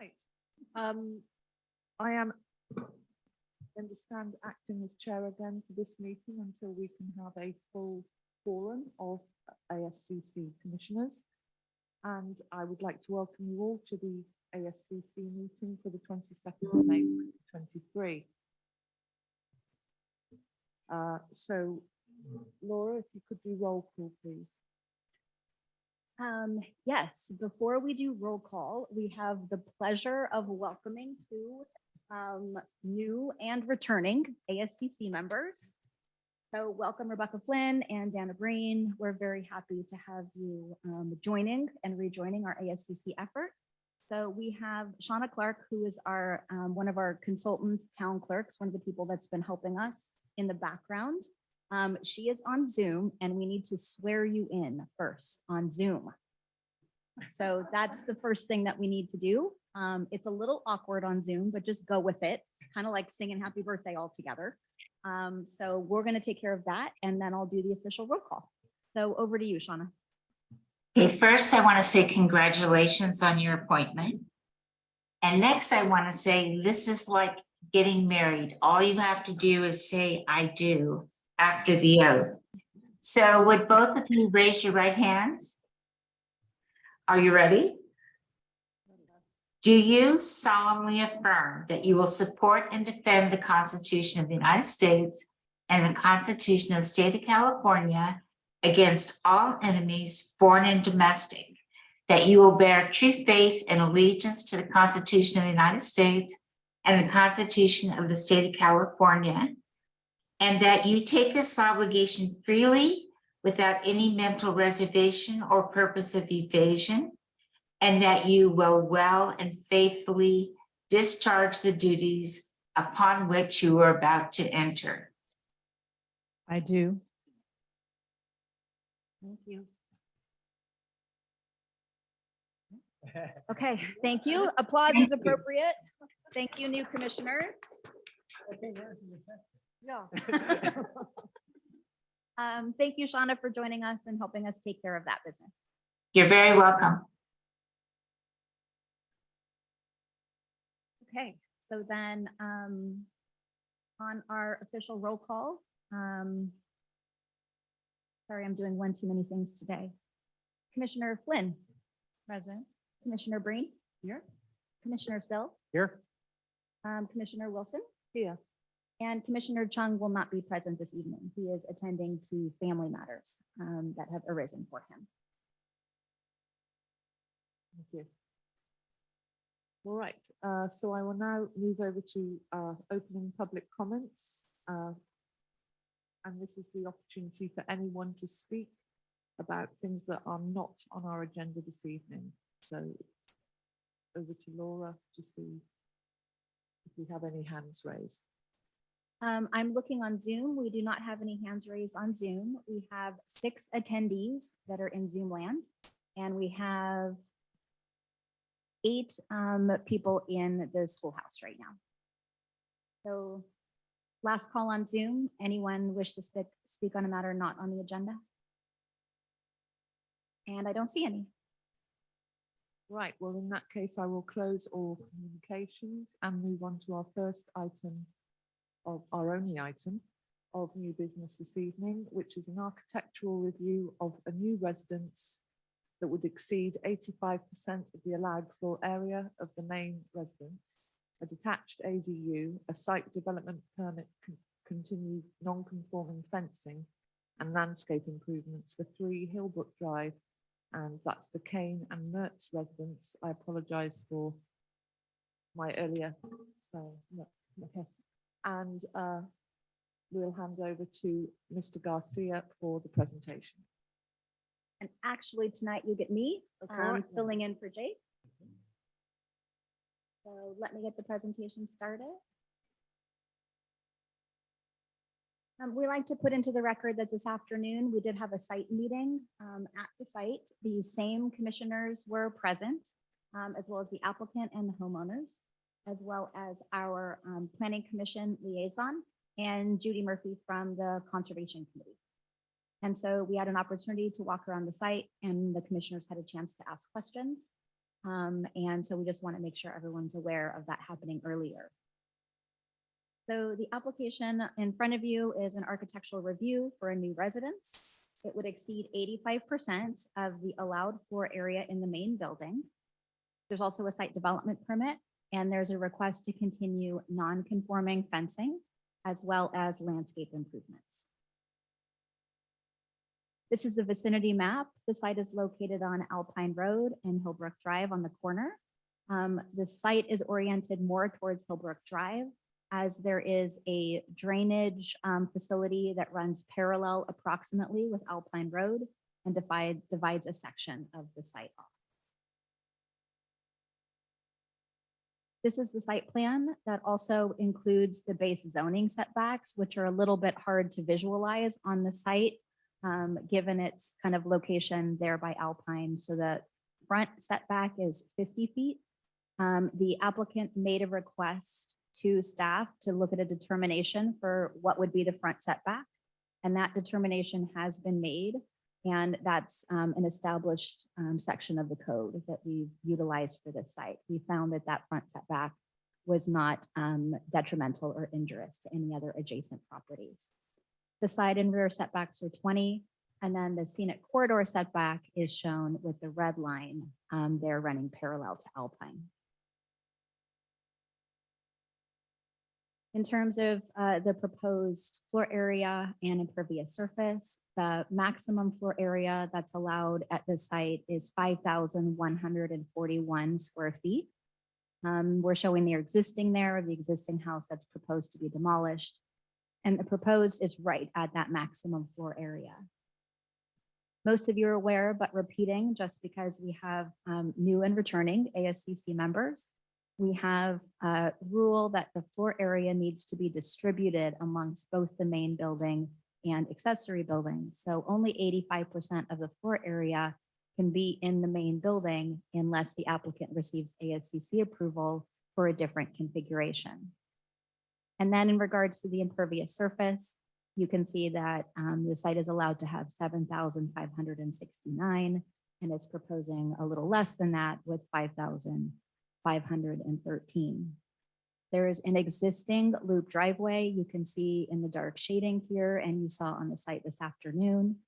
Right. I am understand acting as chair again for this meeting until we can have a full forum of ASCC commissioners. And I would like to welcome you all to the ASCC meeting for the 22nd of May 2023. So Laura, if you could do roll call, please. Yes, before we do roll call, we have the pleasure of welcoming two new and returning ASCC members. So welcome Rebecca Flynn and Dana Breen. We're very happy to have you joining and rejoining our ASCC effort. So we have Shauna Clark, who is our one of our consultant town clerks, one of the people that's been helping us in the background. She is on Zoom and we need to swear you in first on Zoom. So that's the first thing that we need to do. It's a little awkward on Zoom, but just go with it. It's kind of like singing happy birthday all together. So we're going to take care of that and then I'll do the official roll call. So over to you, Shauna. Okay, first I want to say congratulations on your appointment. And next I want to say this is like getting married. All you have to do is say I do after the oath. So would both of you raise your right hands? Are you ready? Do you solemnly affirm that you will support and defend the Constitution of the United States and the Constitution of the State of California against all enemies, foreign and domestic, that you will bear true faith and allegiance to the Constitution of the United States and the Constitution of the State of California, and that you take this obligation freely without any mental reservation or purpose of evasion, and that you will well and faithfully discharge the duties upon which you are about to enter? I do. Thank you. Okay, thank you. Applause is appropriate. Thank you, new commissioners. Yeah. Thank you, Shauna, for joining us and helping us take care of that business. You're very welcome. Okay, so then on our official roll call, sorry, I'm doing one too many things today. Commissioner Flynn. Present. Commissioner Breen. Here. Commissioner Sill. Here. Commissioner Wilson. Here. And Commissioner Chung will not be present this evening. He is attending to family matters that have arisen for him. Thank you. All right, so I will now move over to opening public comments. And this is the opportunity for anyone to speak about things that are not on our agenda this evening. So over to Laura to see if we have any hands raised. I'm looking on Zoom. We do not have any hands raised on Zoom. We have 6 attendees that are in Zoom land, and we have 8 people in the schoolhouse right now. So last call on Zoom. Anyone wish to speak on a matter not on the agenda? And I don't see any. Right, well, in that case, I will close all communications and move on to our first item of our only item of new business this evening, which is an architectural review of a new residence that would exceed 85% of the allowed floor area of the main residence, a detached ADU, a site development permit, continued non-conforming fencing and landscape improvements for 3 Hillbrook Drive, and that's the Kane and Mertz residence. I apologize for my earlier, so no, okay. And we'll hand over to Mr. Garcia for the presentation. And actually tonight you get me filling in for Jake. So let me get the presentation started. We like to put into the record that this afternoon we did have a site meeting at the site. The same commissioners were present, as well as the applicant and the homeowners, as well as our planning commission liaison and Judy Murphy from the conservation committee. And so we had an opportunity to walk around the site and the commissioners had a chance to ask questions. And so we just want to make sure everyone's aware of that happening earlier. So the application in front of you is an architectural review for a new residence. It would exceed 85% of the allowed floor area in the main building. There's also a site development permit, and there's a request to continue non-conforming fencing as well as landscape improvements. This is the vicinity map. The site is located on Alpine Road and Hillbrook Drive on the corner. The site is oriented more towards Hillbrook Drive, as there is a drainage facility that runs parallel approximately with Alpine Road and divides a section of the site off. This is the site plan that also includes the base zoning setbacks, which are a little bit hard to visualize on the site, given its kind of location there by Alpine. So the front setback is 50 feet. The applicant made a request to staff to look at a determination for what would be the front setback. And that determination has been made. And that's an established section of the code that we've utilized for this site. We found that that front setback was not detrimental or injurious to any other adjacent properties. The side and rear setbacks are 20, and then the scenic corridor setback is shown with the red line there running parallel to Alpine. In terms of the proposed floor area and impervious surface, the maximum floor area that's allowed at the site is 5,141 square feet. We're showing the existing there, the existing house that's proposed to be demolished. And the proposed is right at that maximum floor area. Most of you are aware, but repeating just because we have new and returning ASCC members. We have a rule that the floor area needs to be distributed amongst both the main building and accessory buildings. So only 85% of the floor area can be in the main building unless the applicant receives ASCC approval for a different configuration. And then in regards to the impervious surface, you can see that the site is allowed to have 7,569 and is proposing a little less than that with 5,513. There is an existing loop driveway you can see in the dark shading here, and you saw on the site this afternoon.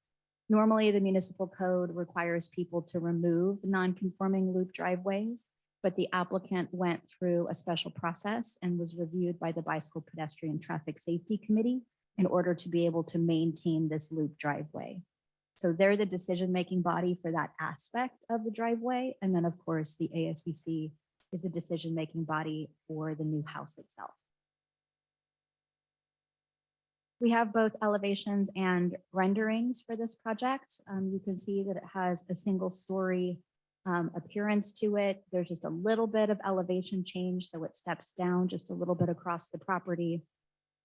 Normally, the municipal code requires people to remove non-conforming loop driveways, but the applicant went through a special process and was reviewed by the Bicycle Pedestrian Traffic Safety Committee in order to be able to maintain this loop driveway. So they're the decision-making body for that aspect of the driveway. And then of course, the ASCC is the decision-making body for the new house itself. We have both elevations and renderings for this project. You can see that it has a single story appearance to it. There's just a little bit of elevation change, so it steps down just a little bit across the property.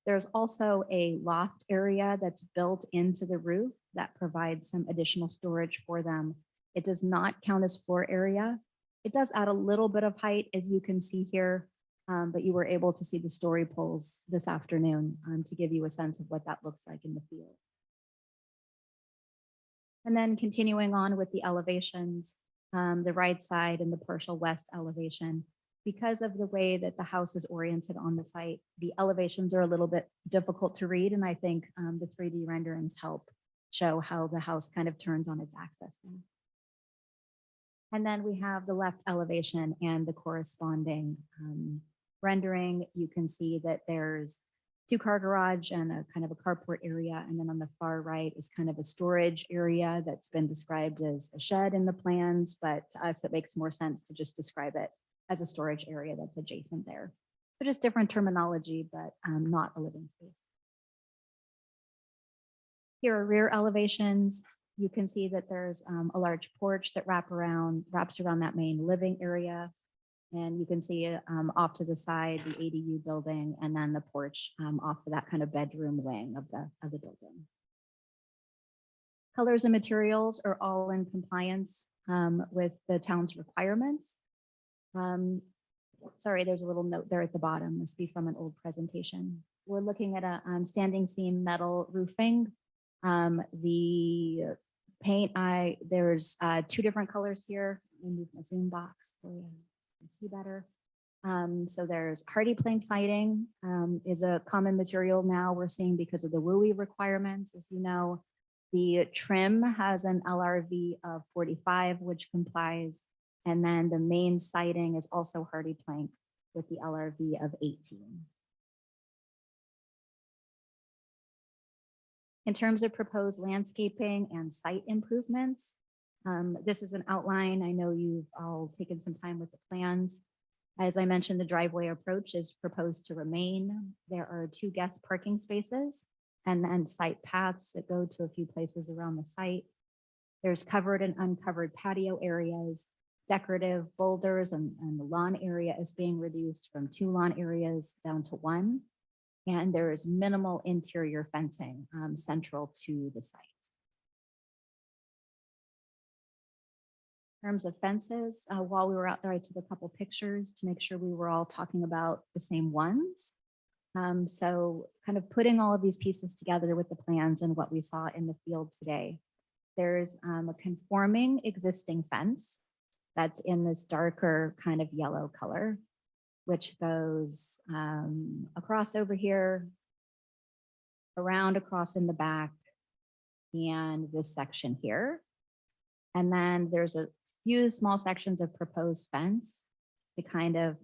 There's also a loft area that's built into the roof that provides some additional storage for them. It does not count as floor area. It does add a little bit of height, as you can see here, but you were able to see the story poles this afternoon to give you a sense of what that looks like in the field. And then continuing on with the elevations, the right side and the partial west elevation, because of the way that the house is oriented on the site, the elevations are a little bit difficult to read. And I think the 3D renderings help show how the house kind of turns on its axis. And then we have the left elevation and the corresponding rendering. You can see that there's two-car garage and a kind of a carport area. And then on the far right is kind of a storage area that's been described as a shed in the plans, but to us, it makes more sense to just describe it as a storage area that's adjacent there. So just different terminology, but not a living space. Here are rear elevations. You can see that there's a large porch that wraps around that main living area. And you can see off to the side, the ADU building, and then the porch off of that kind of bedroom wing of the building. Colors and materials are all in compliance with the town's requirements. Sorry, there's a little note there at the bottom. Must be from an old presentation. We're looking at a standing seam metal roofing. The paint, there's two different colors here. Let me move my Zoom box so you can see better. So there's hardy plank siding is a common material now we're seeing because of the WUI requirements. As you know, the trim has an LRV of 45, which complies. And then the main siding is also hardy plank with the LRV of 18. In terms of proposed landscaping and site improvements, this is an outline. I know you've all taken some time with the plans. As I mentioned, the driveway approach is proposed to remain. There are 2 guest parking spaces and then site paths that go to a few places around the site. There's covered and uncovered patio areas, decorative boulders, and the lawn area is being reduced from 2 lawn areas down to 1. And there is minimal interior fencing central to the site. In terms of fences, while we were out there, I took a couple pictures to make sure we were all talking about the same ones. So kind of putting all of these pieces together with the plans and what we saw in the field today. There's a conforming existing fence that's in this darker kind of yellow color, which goes across over here, around across in the back, and this section here. And then there's a few small sections of proposed fence to kind of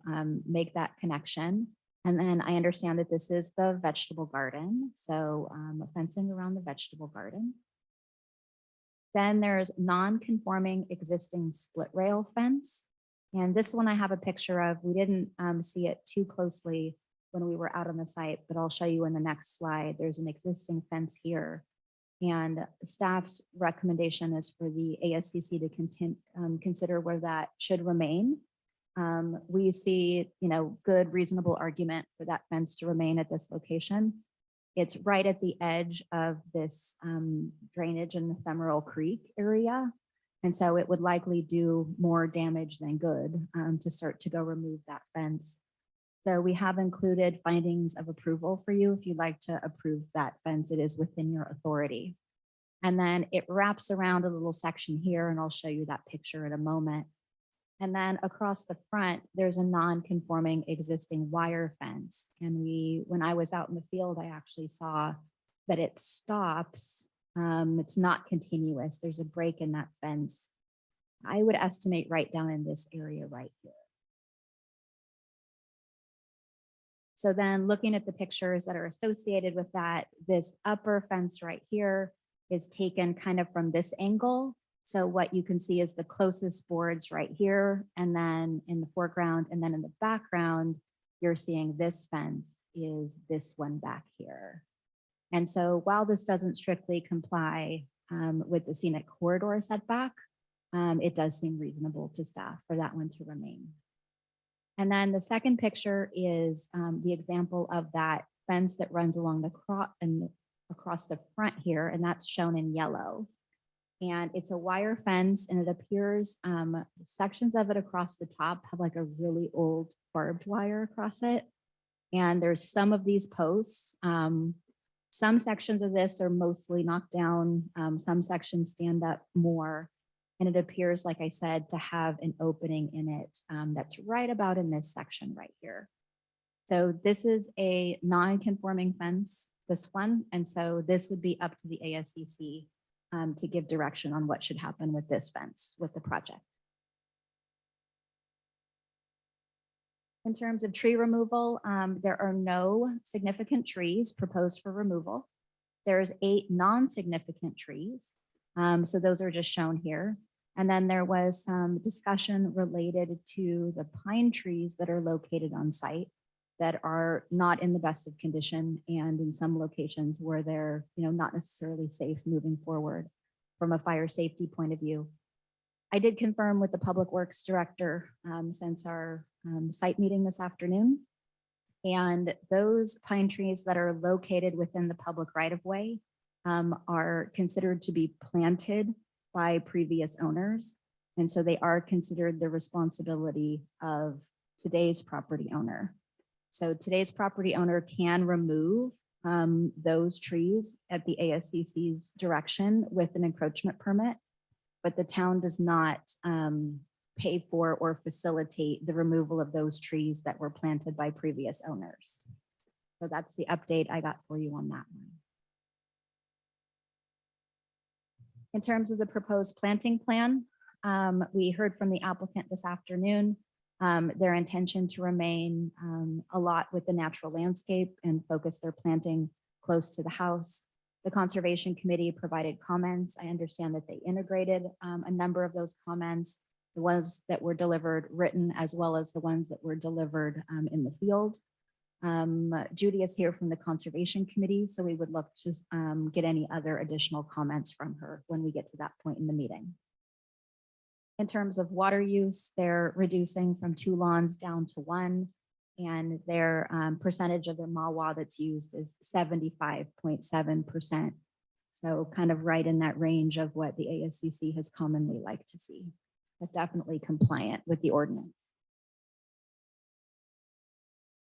make that connection. And then I understand that this is the vegetable garden. So fencing around the vegetable garden. Then there's non-conforming existing split rail fence. And this one I have a picture of. We didn't see it too closely when we were out on the site, but I'll show you in the next slide. There's an existing fence here. And staff's recommendation is for the ASCC to consider where that should remain. We see, good, reasonable argument for that fence to remain at this location. It's right at the edge of this drainage and ephemeral creek area. And so it would likely do more damage than good to start to go remove that fence. So we have included findings of approval for you. If you'd like to approve that fence, it is within your authority. And then it wraps around a little section here, and I'll show you that picture in a moment. And then across the front, there's a non-conforming existing wire fence. And when I was out in the field, I actually saw that it stops. It's not continuous. There's a break in that fence. I would estimate right down in this area right here. So then looking at the pictures that are associated with that, this upper fence right here is taken kind of from this angle. So what you can see is the closest boards right here, and then in the foreground, and then in the background, you're seeing this fence is this one back here. And so while this doesn't strictly comply with the scenic corridor setback, it does seem reasonable to staff for that one to remain. And then the second picture is the example of that fence that runs along the across the front here, and that's shown in yellow. And it's a wire fence, and it appears sections of it across the top have like a really old barbed wire across it. And there's some of these posts. Some sections of this are mostly knocked down. Some sections stand up more. And it appears, like I said, to have an opening in it that's right about in this section right here. So this is a non-conforming fence, this one. And so this would be up to the ASCC to give direction on what should happen with this fence, with the project. In terms of tree removal, there are no significant trees proposed for removal. There's 8 non-significant trees. So those are just shown here. And then there was some discussion related to the pine trees that are located on site that are not in the best of condition, and in some locations where they're not necessarily safe moving forward from a fire safety point of view. I did confirm with the Public Works Director since our site meeting this afternoon. And those pine trees that are located within the public right-of-way are considered to be planted by previous owners. And so they are considered the responsibility of today's property owner. So today's property owner can remove those trees at the ASCC's direction with an encroachment permit, but the town does not pay for or facilitate the removal of those trees that were planted by previous owners. So that's the update I got for you on that one. In terms of the proposed planting plan, we heard from the applicant this afternoon, their intention to remain a lot with the natural landscape and focus their planting close to the house. The Conservation Committee provided comments. I understand that they integrated a number of those comments, the ones that were delivered written, as well as the ones that were delivered in the field. Judy is here from the Conservation Committee, so we would look to get any other additional comments from her when we get to that point in the meeting. In terms of water use, they're reducing from 2 lawns down to 1, and their percentage of their mawa that's used is 75.7%. So kind of right in that range of what the ASCC has commonly liked to see, but definitely compliant with the ordinance.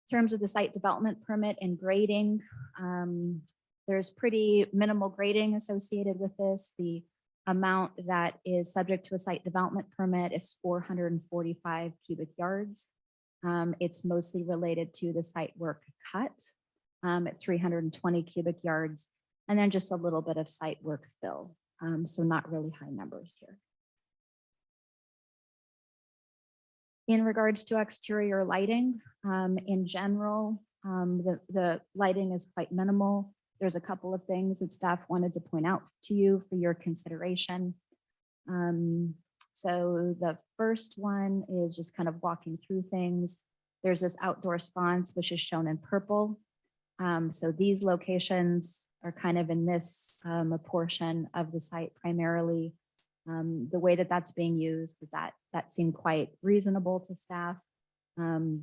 In terms of the site development permit and grading, there's pretty minimal grading associated with this. The amount that is subject to a site development permit is 445 cubic yards. It's mostly related to the site work cut at 320 cubic yards, and then just a little bit of site work fill. So not really high numbers here. In regards to exterior lighting, in general, the lighting is quite minimal. There's a couple of things that staff wanted to point out to you for your consideration. So the first one is just kind of walking through things. There's this outdoor sconce, which is shown in purple. So these locations are kind of in this a portion of the site primarily. The way that that's being used, that seemed quite reasonable to staff.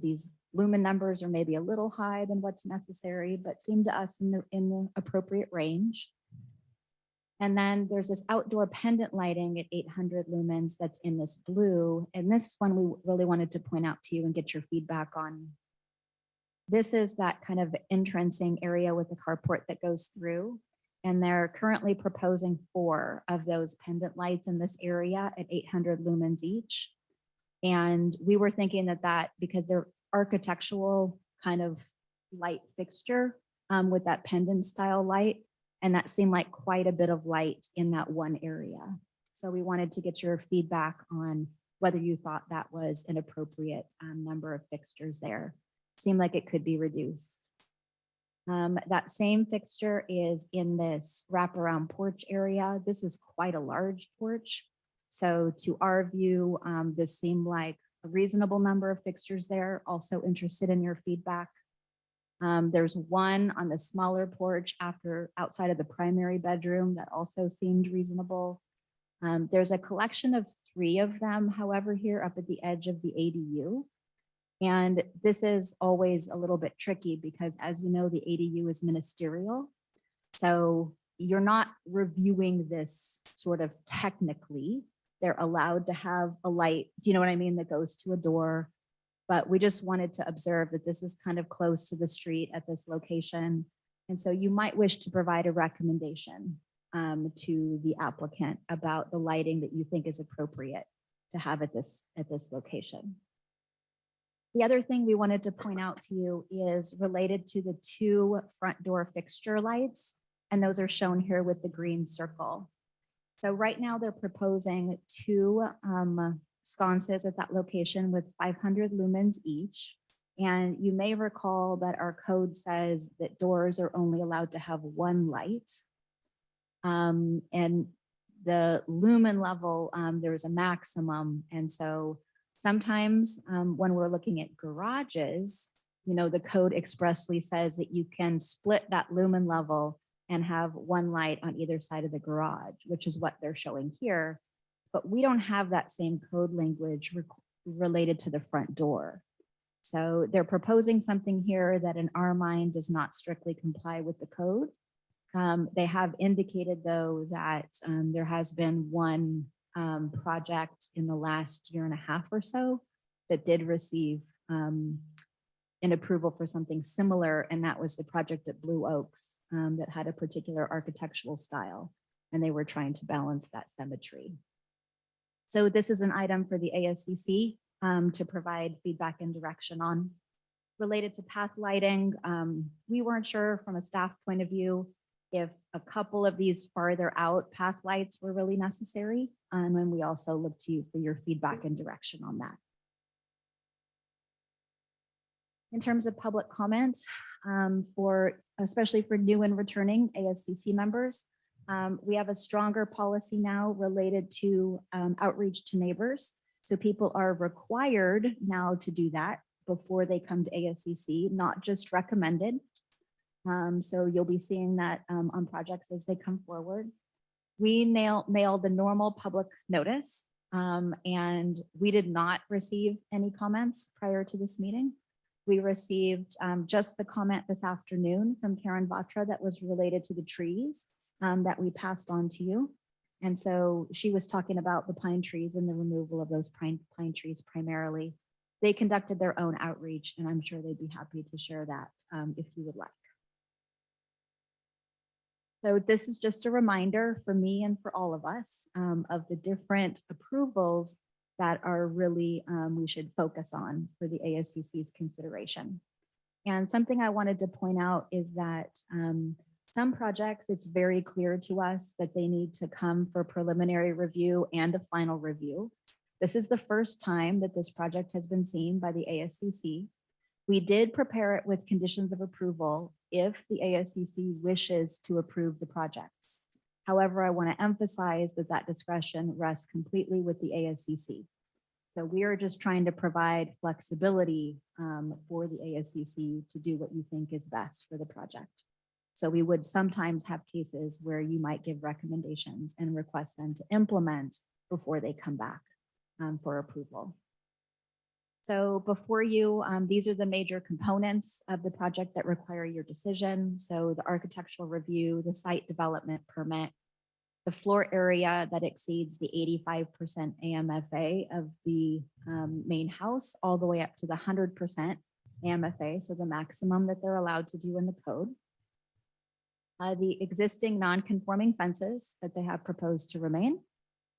These lumen numbers are maybe a little high than what's necessary, but seem to us in the appropriate range. And then there's this outdoor pendant lighting at 800 lumens that's in this blue. And this one we really wanted to point out to you and get your feedback on. This is that kind of entrancing area with the carport that goes through. And they're currently proposing 4 of those pendant lights in this area at 800 lumens each. And we were thinking that because they're architectural kind of light fixture with that pendant style light, and that seemed like quite a bit of light in that one area. So we wanted to get your feedback on whether you thought that was an appropriate number of fixtures there. Seemed like it could be reduced. That same fixture is in this wraparound porch area. This is quite a large porch. So to our view, this seemed like a reasonable number of fixtures there. Also interested in your feedback. There's one on the smaller porch outside of the primary bedroom that also seemed reasonable. There's a collection of 3 of them, however, here up at the edge of the ADU. And this is always a little bit tricky because, as you know, the ADU is ministerial. So you're not reviewing this sort of technically. They're allowed to have a light, do you know what I mean, that goes to a door. But we just wanted to observe that this is kind of close to the street at this location. And so you might wish to provide a recommendation to the applicant about the lighting that you think is appropriate to have at this location. The other thing we wanted to point out to you is related to the 2 front door fixture lights, and those are shown here with the green circle. So right now they're proposing 2 sconces at that location with 500 lumens each. And you may recall that our code says that doors are only allowed to have 1 light. And the lumen level, there's a maximum. And so sometimes when we're looking at garages, you know, the code expressly says that you can split that lumen level and have 1 light on either side of the garage, which is what they're showing here. But we don't have that same code language related to the front door. So they're proposing something here that in our mind does not strictly comply with the code. They have indicated though that there has been 1 project in the last 1.5 years or so that did receive an approval for something similar, and that was the project at Blue Oaks that had a particular architectural style, and they were trying to balance that symmetry. So this is an item for the ASCC to provide feedback and direction on. Related to path lighting, we weren't sure from a staff point of view if a couple of these farther out path lights were really necessary. And we also look to you for your feedback and direction on that. In terms of public comment, especially for new and returning ASCC members, we have a stronger policy now related to outreach to neighbors. So people are required now to do that before they come to ASCC, not just recommended. So you'll be seeing that on projects as they come forward. We mail the normal public notice, and we did not receive any comments prior to this meeting. We received just the comment this afternoon from Karen Vatra that was related to the trees that we passed on to you. And so she was talking about the pine trees and the removal of those pine trees primarily. They conducted their own outreach, and I'm sure they'd be happy to share that if you would like. So this is just a reminder for me and for all of us of the different approvals that are really we should focus on for the ASCC's consideration. And something I wanted to point out is that some projects, it's very clear to us that they need to come for preliminary review and a final review. This is the first time that this project has been seen by the ASCC. We did prepare it with conditions of approval if the ASCC wishes to approve the project. However, I want to emphasize that that discretion rests completely with the ASCC. So we are just trying to provide flexibility for the ASCC to do what you think is best for the project. So we would sometimes have cases where you might give recommendations and request them to implement before they come back for approval. So before you, these are the major components of the project that require your decision. So the architectural review, the site development permit, the floor area that exceeds the 85% AMFA of the main house, all the way up to the 100% AMFA, so the maximum that they're allowed to do in the code. The existing non-conforming fences that they have proposed to remain,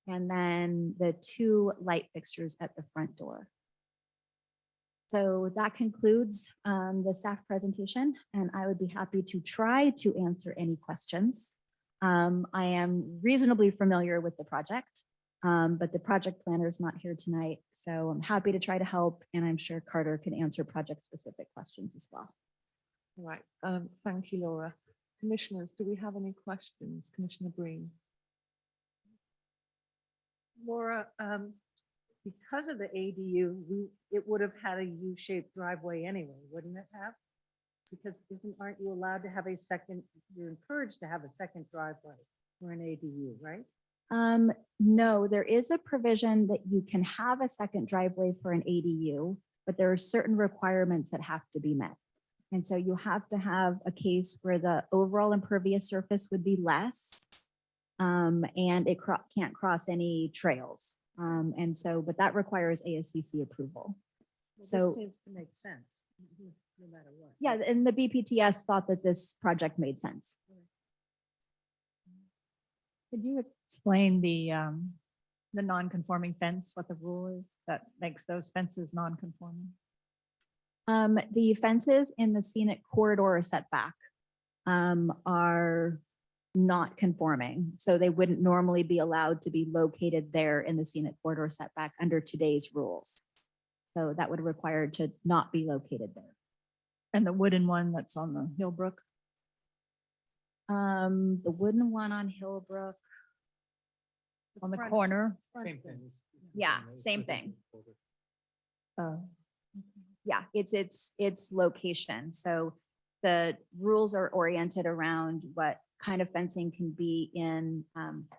and then the 2 light fixtures at the front door. So that concludes the staff presentation, and I would be happy to try to answer any questions. I am reasonably familiar with the project, but the project planner is not here tonight, so I'm happy to try to help, and I'm sure Carter can answer project-specific questions as well. All right, thank you, Laura. Commissioners, do we have any questions? Commissioner Breen. Laura, because of the ADU, it would have had a U-shaped driveway anyway, wouldn't it have? Because aren't you allowed to have a second, you're encouraged to have a second driveway for an ADU, right? No, there is a provision that you can have a second driveway for an ADU, but there are certain requirements that have to be met. And so you have to have a case where the overall impervious surface would be less, and it can't cross any trails. And so, but that requires ASCC approval. Well, So- this seems to make sense, no matter what. Yeah, and the BPTS thought that this project made sense. Could you explain the non-conforming fence, what the rule is that makes those fences non-conforming? The fences in the scenic corridor setback are not conforming. So they wouldn't normally be allowed to be located there in the scenic corridor setback under today's rules. So that would require to not be located there. And the wooden one that's on the Hillbrook? The wooden one on Hillbrook. On the front- corner? front Same thing. thing. Yeah, same thing. Oh, Yeah, it's location. So the rules are oriented around what kind of fencing can be in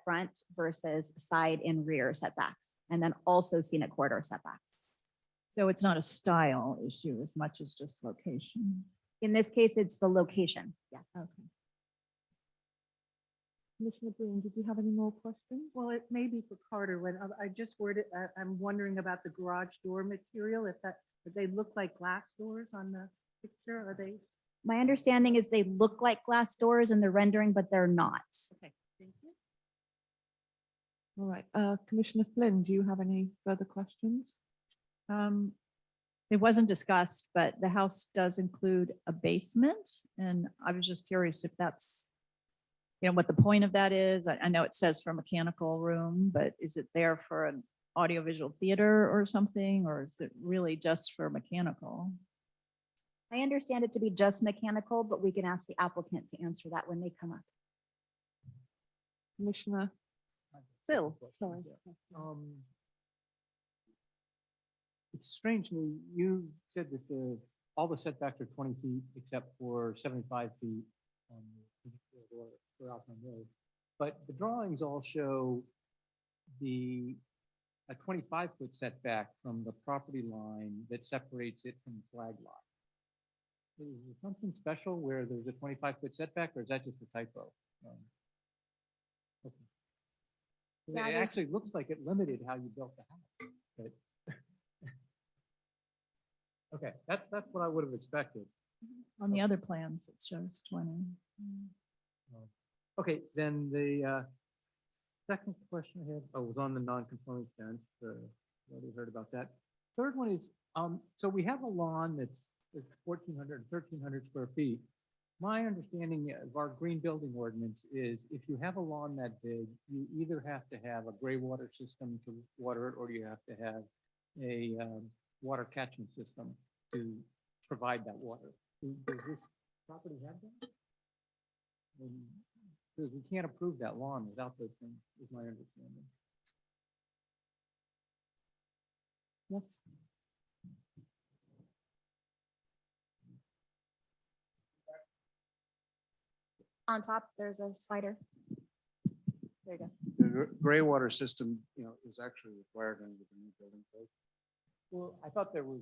front versus side and rear setbacks, and then also scenic corridor setbacks. so it's not a style issue as much as just location. In this case, it's the location. Yes. Okay. Commissioner Breen, did you have any more questions? Well, it may be for Carter when I just worded, I'm wondering about the garage door material, if they look like glass doors on the picture, are they? My understanding is they look like glass doors in the rendering, but they're not. Okay, thank you. All right, Commissioner Flynn, do you have any further questions? It wasn't discussed, but the house does include a basement, and I was just curious if that's, what the point of that is. I know it says for mechanical room, but is it there for an audiovisual theater or something, or is it really just for mechanical? I understand it to be just mechanical, but we can ask the applicant to answer that when they come up. Commissioner Phil, sorry. It's strange to me, you said that all the setbacks are 20 feet except for 75 feet on or Alpine Road. But the drawings all show a 25-foot setback from the property line that separates it from the flag lot. Is there something special where there's a 25-foot setback, or is that just a typo? Okay. Yeah, It there's- actually looks like it limited how you built the house, but okay, that's what I would have expected. On the other plans, it shows 20. Okay, then the second question I had, was on the non-conforming fence. Already heard about that. Third one is, so we have a lawn that's 1,300 square feet. My understanding of our green building ordinance is if you have a lawn that big, you either have to have a gray water system to water it, or you have to have a water catchment system to provide that water. Does this property have that? Because we can't approve that lawn without those things, is my understanding. Yes. On top, there's a slider. There you go. The gray water system, is actually required under the new building code. Well, I thought there was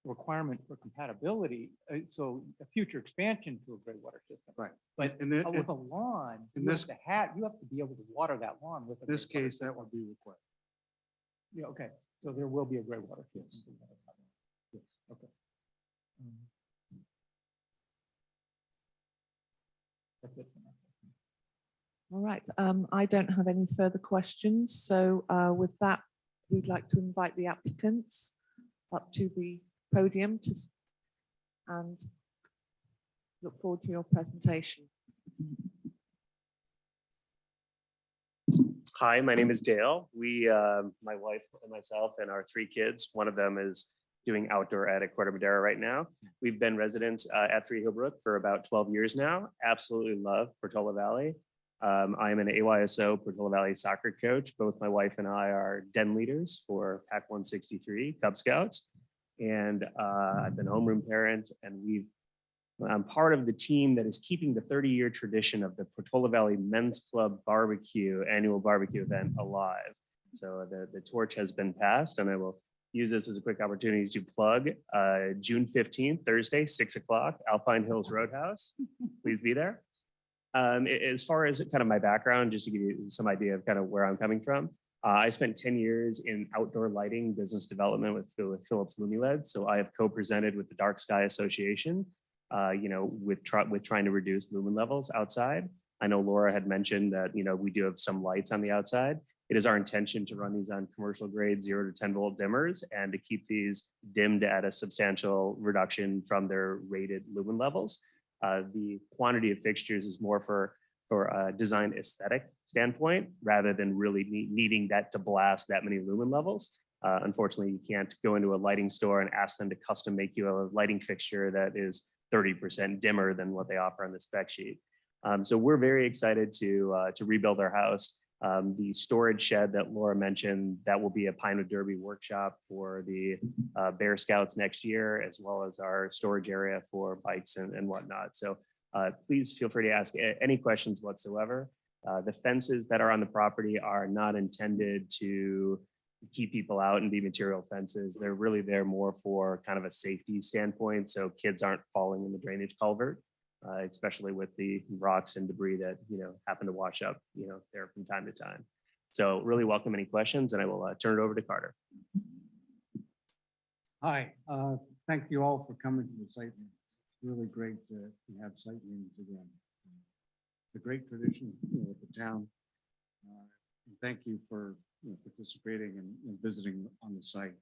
a requirement for compatibility, so a future expansion to a gray water system. Right. But And then, with a lawn, in you have this- to you have to be able to water that lawn with. in this case, that would be required. Yeah, okay, so there will be a gray water system. Yes, okay. That's it for now. All right, I don't have any further questions. So with that, we'd like to invite the applicants up to the podium and look forward to your presentation. Hi, my name is Dale. My wife and myself and our 3 kids, one of them is doing outdoor ed at Corte Madera right now. We've been residents at 3 Hillbrook for about 12 years now. Absolutely love Portola Valley. I'm an AYSO Portola Valley soccer coach. Both my wife and I are den leaders for PAC 163 Cub Scouts. And I've been a homeroom parent, and I'm part of the team that is keeping the 30-year tradition of the Portola Valley Men's Club annual barbecue event alive. So the torch has been passed, and I will use this as a quick opportunity to plug June 15th, Thursday, 6 o'clock, Alpine Hills Roadhouse. Please be there. As far as kind of my background, just to give you some idea of kind of where I'm coming from, I spent 10 years in outdoor lighting business development with Philips Lumileds. So I have co-presented with the Dark Sky Association, with trying to reduce lumen levels outside. I know Laura had mentioned that, we do have some lights on the outside. It is our intention to run these on commercial grade 0 to 10 volt dimmers and to keep these dimmed at a substantial reduction from their rated lumen levels. The quantity of fixtures is more for a design aesthetic standpoint, rather than really needing that to blast that many lumen levels. Unfortunately, you can't go into a lighting store and ask them to custom make you a lighting fixture that is 30% dimmer than what they offer on the spec sheet. So we're very excited to rebuild our house. The storage shed that Laura mentioned, that will be a Pinewood Derby workshop for the Bear Scouts next year, as well as our storage area for bikes and whatnot. So please feel free to ask any questions whatsoever. The fences that are on the property are not intended to keep people out and be material fences. They're really there more for kind of a safety standpoint, so kids aren't falling in the drainage culvert. especially with the rocks and debris that, happen to wash up, there from time to time. So really welcome any questions, and I will turn it over to Carter. Hi, thank you all for coming to the site meetings. It's really great to have site meetings again. It's a great tradition, with the town. And thank you for participating and visiting on the site.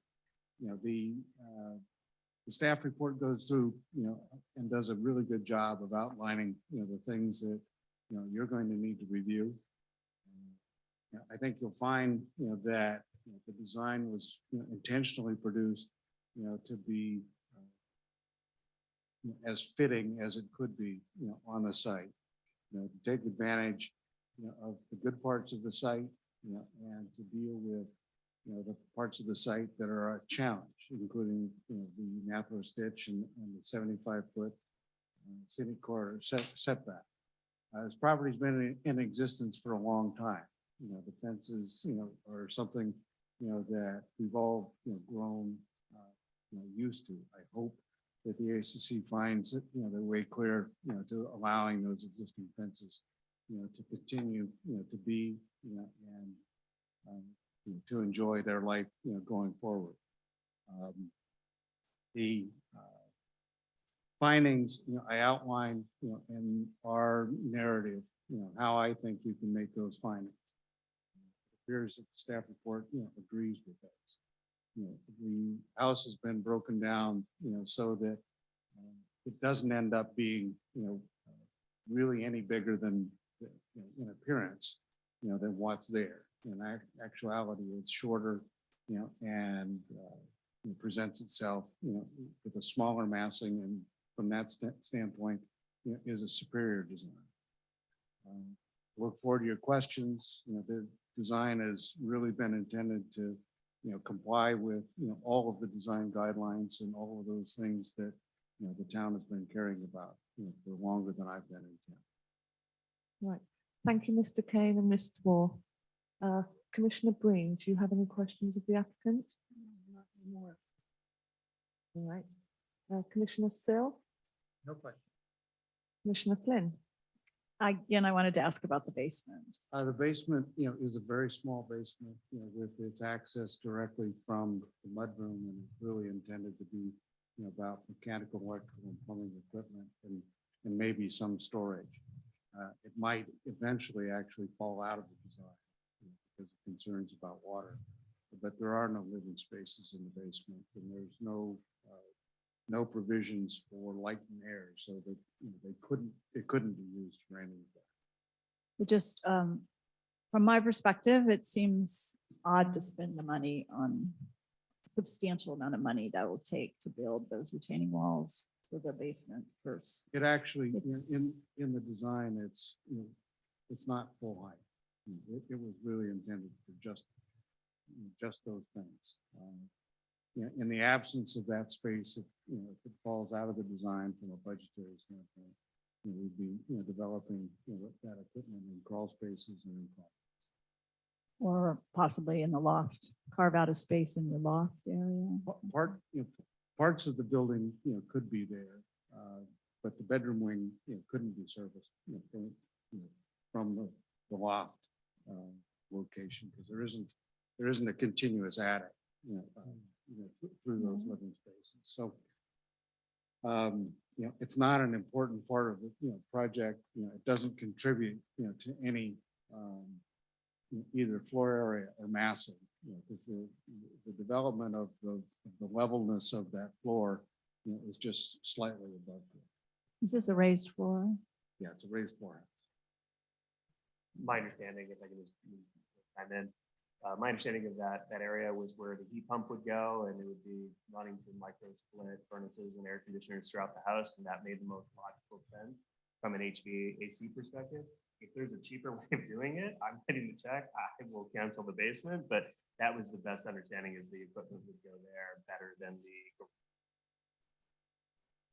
The staff report goes through, and does a really good job of outlining, the things that, you're going to need to review. I think you'll find, that the design was intentionally produced, to be as fitting as it could be, on the site. To take advantage, of the good parts of the site, and to deal with, the parts of the site that are a challenge, including, the Annapolis ditch and the 75-foot scenic corridor setback. This property's been in existence for a long time. The fences, are something, that we've all, grown, used to. I hope that the ASCC finds, their way clear, to allowing those existing fences, to continue, to be, and to enjoy their life, going forward. The findings, I outlined, in our narrative, how I think you can make those findings. It appears that the staff report, agrees with those. The house has been broken down, so that it doesn't end up being, really any bigger than, in appearance, than what's there. In actuality, it's shorter, and presents itself, with a smaller massing, and from that standpoint, is a superior design. Look forward to your questions. The design has really been intended to, comply with, all of the design guidelines and all of those things that, the town has been caring about, for longer than I've been in town. Right. Thank you, Mr. Kane and Mr. Moore. Commissioner Breen, do you have any questions of the applicant? Not anymore. All right. Commissioner Sill, No question. Commissioner Flynn. Again, I wanted to ask about the basement. The basement, is a very small basement, with its access directly from the mudroom, and it's really intended to be, about mechanical, electrical, and plumbing equipment, and maybe some storage. It might eventually actually fall out of the design, because of concerns about water, but there are no living spaces in the basement, and there's no provisions for light and air, so that it couldn't be used for any of that. It just, from my perspective, it seems odd to spend the money on substantial amount of money that will take to build those retaining walls for the basement first. It actually, It's- in the design, it's not full height. It was really intended for just those things. In the absence of that space, if it falls out of the design from a budgetary standpoint, we'd be, developing, that equipment in crawl spaces and in closets. Or possibly in the loft, carve out a space in your loft area. Parts of the building, could be there, but the bedroom wing, couldn't be serviced, from the loft location, because there isn't a continuous attic, through those living spaces. So, it's not an important part of the, project. It doesn't contribute, to any, either floor area or massing. Because the development of the levelness of that floor, is just slightly above. Is this a raised floor? Yeah, it's a raised floor. My understanding, if I can just chime in, my understanding of that area was where the heat pump would go, and it would be running through micro split furnaces and air conditioners throughout the house, and that made the most logical sense from an HVAC perspective. If there's a cheaper way of doing it, I'm ready to check. I will cancel the basement, but that was the best understanding, is the equipment would go there better than the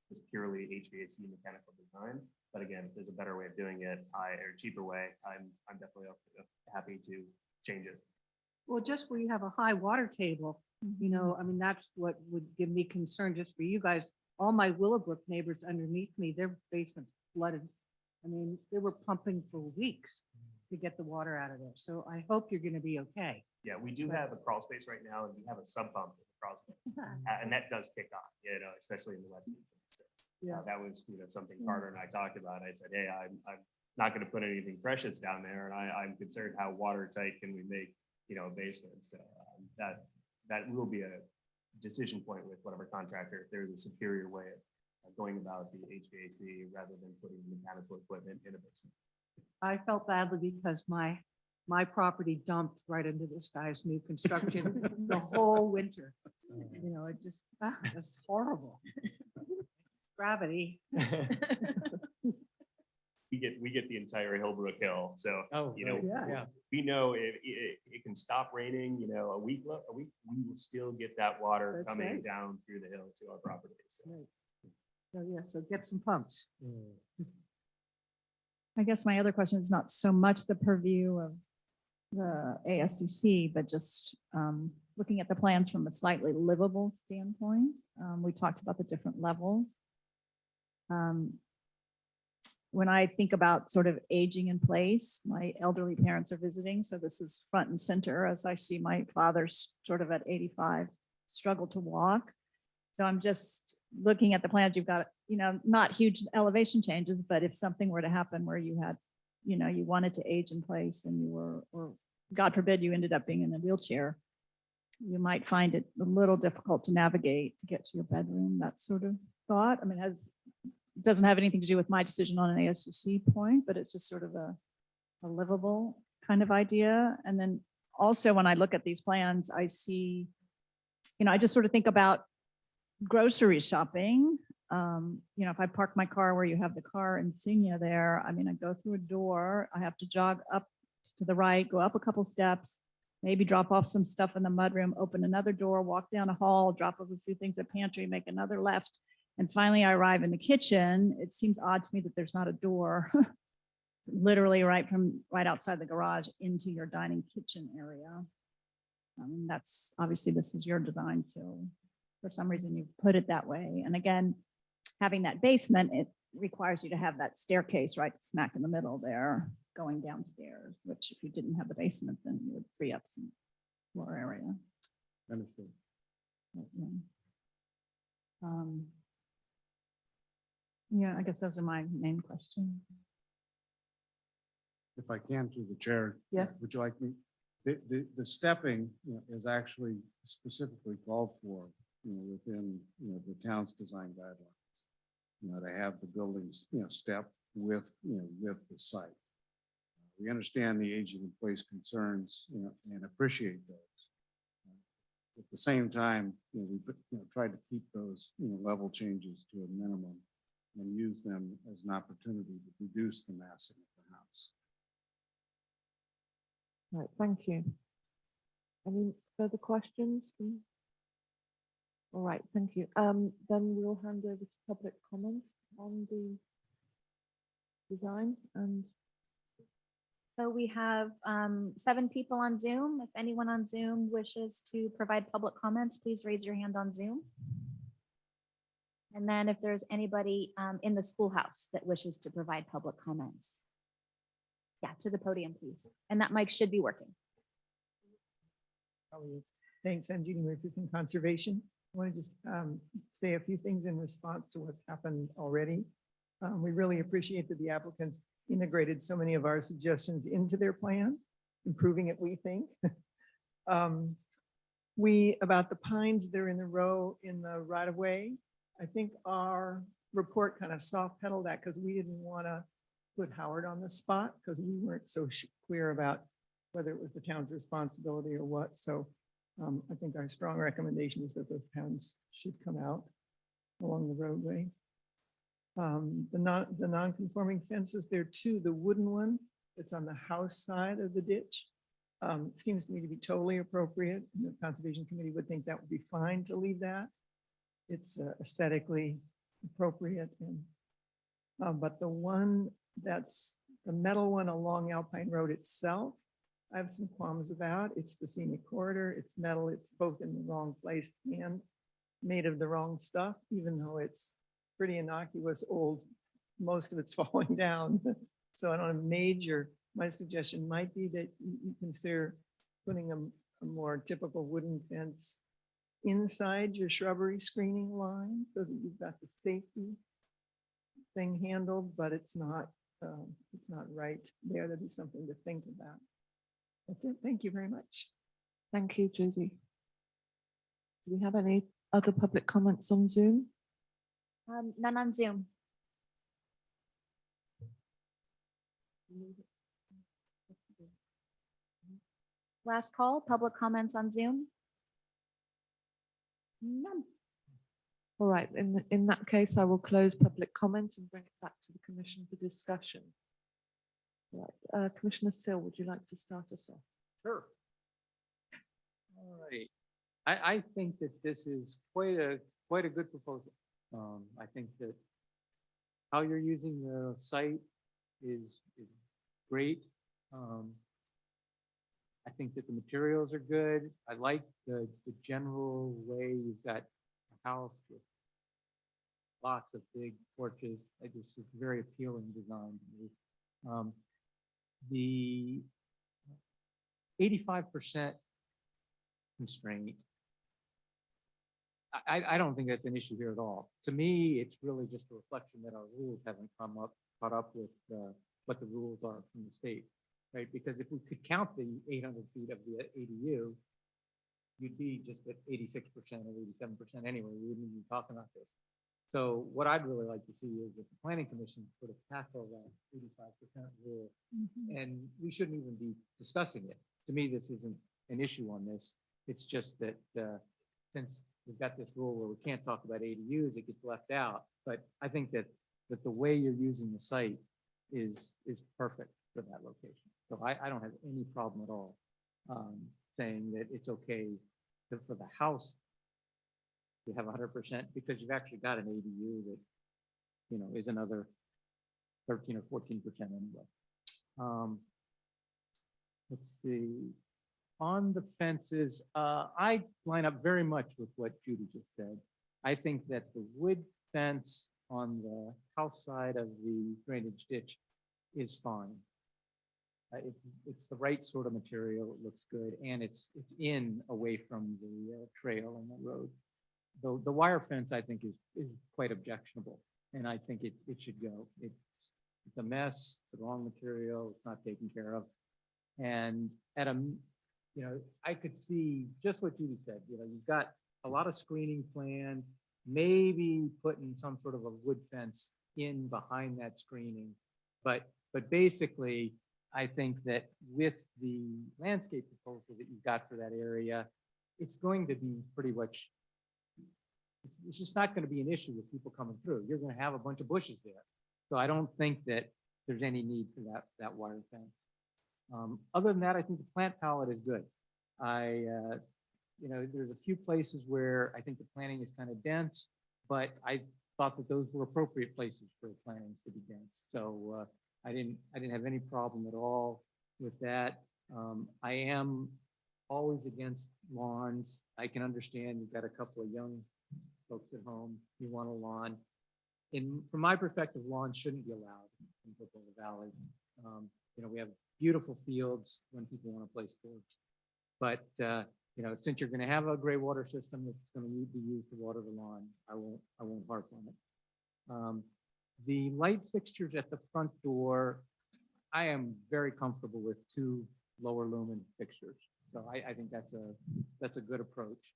just purely HVAC mechanical design. But again, if there's a better way of doing it, or a cheaper way, I'm definitely happy to change it. Well, just where you have a high water table, I mean, that's what would give me concern just for you guys. All my Willowbrook neighbors underneath me, their basements flooded. I mean, they were pumping for weeks to get the water out of there. So I hope you're gonna be okay. Yeah, we do have a crawl space right now, and we have a sub pump in the crawl space, and that does kick on, especially in the wet season. So, Yeah. that was, something Carter and I talked about. I said, hey, I'm not gonna put anything precious down there, and I'm concerned how watertight can we make, a basement. So, that will be a decision point with whatever contractor, if there's a superior way of going about the HVAC rather than putting mechanical equipment in a basement. I felt badly because my property dumped right into this guy's new construction the whole winter. It just, it's horrible. Gravity. We get the entire Hillbrook Hill, so, Oh, Yeah. we know if it can stop raining, a week, we will still get that water That's coming right. down through the hill to our property. So, Right. So, yeah, so get some pumps. I guess my other question is not so much the purview of the ASCC, but just looking at the plans from a slightly livable standpoint. We talked about the different levels. When I think about sort of aging in place, my elderly parents are visiting, so this is front and center as I see my father's sort of at 85, struggle to walk. So I'm just looking at the plans, you've got, not huge elevation changes, but if something were to happen where you had, you wanted to age in place and you were, or God forbid, you ended up being in a wheelchair, you might find it a little difficult to navigate to get to your bedroom, that sort of thought. I mean, it doesn't have anything to do with my decision on an ASCC point, but it's just sort of a livable kind of idea. And then also when I look at these plans, I see, I just sort of think about grocery shopping. If I park my car where you have the car insignia there, I mean, I go through a door, I have to jog up to the right, go up a couple steps, maybe drop off some stuff in the mudroom, open another door, walk down a hall, drop off a few things at pantry, make another left. And finally I arrive in the kitchen. It seems odd to me that there's not a door literally right outside the garage into your dining kitchen area. That's obviously this is your design. So for some reason you've put it that way. And again, having that basement, it requires you to have that staircase right smack in the middle there going downstairs, which if you didn't have the basement, then you would free up some floor area. Understood. But, yeah, I guess those are my main questions. If I can, through the chair. Yes. Would you like me? The stepping, is actually specifically called for, within, the town's design guidelines. To have the buildings, step with, with the site. We understand the aging in place concerns, and appreciate those. At the same time, we tried to keep those, level changes to a minimum and use them as an opportunity to reduce the massing of the house. Right, thank you. Any further questions? All right, thank you. Then we'll hand over to public comment on the design and So we have 7 people on Zoom. If anyone on Zoom wishes to provide public comments, please raise your hand on Zoom. And then if there's anybody in the schoolhouse that wishes to provide public comments. Yeah, to the podium, please. And that mic should be working. Thanks, I'm Judy Murphy from Conservation. I want to just say a few things in response to what's happened already. We really appreciate that the applicants integrated so many of our suggestions into their plan, improving it, we think. About the pines, they're in the row in the right of way. I think our report kind of soft pedaled that because we didn't want to put Howard on the spot because we weren't so clear about whether it was the town's responsibility or what. So I think our strong recommendation is that those pounds should come out along the roadway. The non-conforming fences, there are 2. The wooden one that's on the house side of the ditch seems to me to be totally appropriate. The Conservation Committee would think that would be fine to leave that. It's aesthetically appropriate. And but the one that's the metal one along Alpine Road itself, I have some qualms about. It's the scenic corridor. It's metal. It's both in the wrong place and made of the wrong stuff, even though it's pretty innocuous old most of it's falling down. So I don't have major, my suggestion might be that you consider putting a more typical wooden fence inside your shrubbery screening line so that you've got the safety thing handled, but it's not right there. That'd be something to think about. That's it. Thank you very much. Thank you, Judy. Do we have any other public comments on Zoom? None on Zoom. Last call, public comments on Zoom? None. All right, in that case, I will close public comment and bring it back to the commission for discussion. Right, Commissioner Sill, would you like to start us off? Sure. All right. I think that this is quite a good proposal. I think that how you're using the site is great. I think that the materials are good. I like the general way you've got a house with lots of big porches. It's a very appealing design to me. The 85% constraint, I don't think that's an issue here at all. To me, it's really just a reflection that our rules haven't caught up with what the rules are from the state, right? Because if we could count the 800 feet of the ADU, you'd be just at 86% or 87% anyway. We wouldn't even be talking about this. So what I'd really like to see is that the planning commission sort of tackle that 85% rule, and we shouldn't even be discussing it. To me, this isn't an issue on this. It's just that since we've got this rule where we can't talk about ADUs, it gets left out. But I think that the way you're using the site is perfect for that location. So I don't have any problem at all saying that it's okay for the house to have 100% because you've actually got an ADU that, you know, is another 13 or 14% anyway. Let's see. On the fences, I line up very much with what Judy just said. I think that the wood fence on the house side of the drainage ditch is fine. It's the right sort of material. It looks good, and it's in away from the trail and the road. The wire fence, I think, is quite objectionable, and I think it should go. It's a mess. It's the wrong material. It's not taken care of, and at a you know, I could see just what Judy said. You know, you've got a lot of screening planned, maybe putting some sort of a wood fence in behind that screening. But basically, I think that with the landscape proposal that you've got for that area, it's going to be pretty much, it's just not going to be an issue with people coming through. You're going to have a bunch of bushes there. So I don't think that there's any need for that wire fence. Other than that, I think the plant palette is good. You know, there's a few places where I think the planting is kind of dense, but I thought that those were appropriate places for plantings to be dense. So I didn't have any problem at all with that. I am always against lawns. I can understand you've got a couple of young folks at home. You want a lawn. From my perspective, lawns shouldn't be allowed in Brookville Valley. You know, we have beautiful fields when people want to play sports. But, you know, since you're going to have a gray water system that's going to be used to water the lawn, I won't harp on it. The light fixtures at the front door, I am very comfortable with 2 lower lumen fixtures. So I think that's a good approach.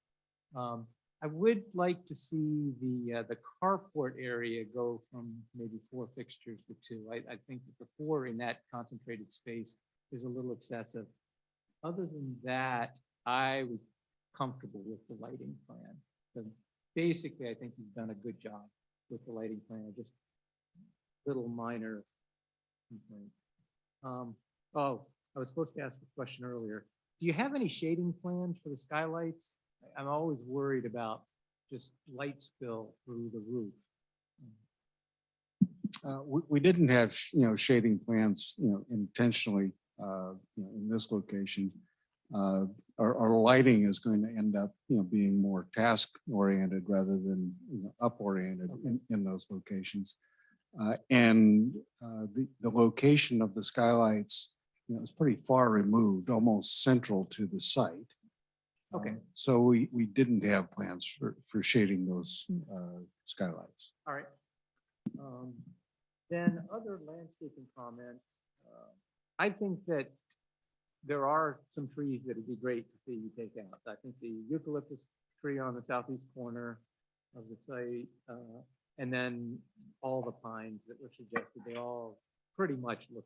I would like to see the carport area go from maybe 4 fixtures to 2. I think that the 4 in that concentrated space is a little excessive. Other than that, I was comfortable with the lighting plan. So basically, I think you've done a good job with the lighting plan, just little minor complaints. Oh, I was supposed to ask a question earlier. Do you have any shading plans for the skylights? I'm always worried about just light spill through the roof. We didn't have, shading plans, intentionally, in this location. Our lighting is going to end up, being more task oriented rather than up oriented in those locations. The location of the skylights, you know, is pretty far removed, almost central to the site. Okay. So we didn't have plans for shading those skylights. All right. Then other landscaping comments. I think that there are some trees that would be great to see you take out. I think the eucalyptus tree on the southeast corner of the site, and then all the pines that were suggested, they all pretty much look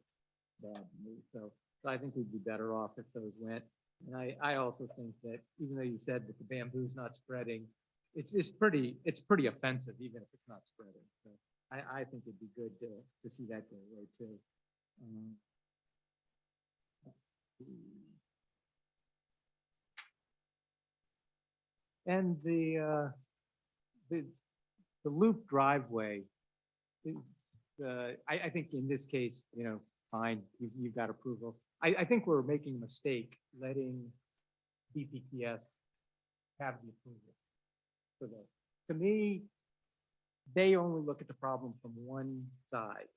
bad to me. So I think we'd be better off if those went. And I also think that even though you said that the bamboo's not spreading, it's pretty offensive, even if it's not spreading. So I think it'd be good to see that go away too. Let's see. And the loop driveway is, I think in this case, you know, fine, you've got approval. I think we're making a mistake letting BPTS have the approval for that. To me, they only look at the problem from one side,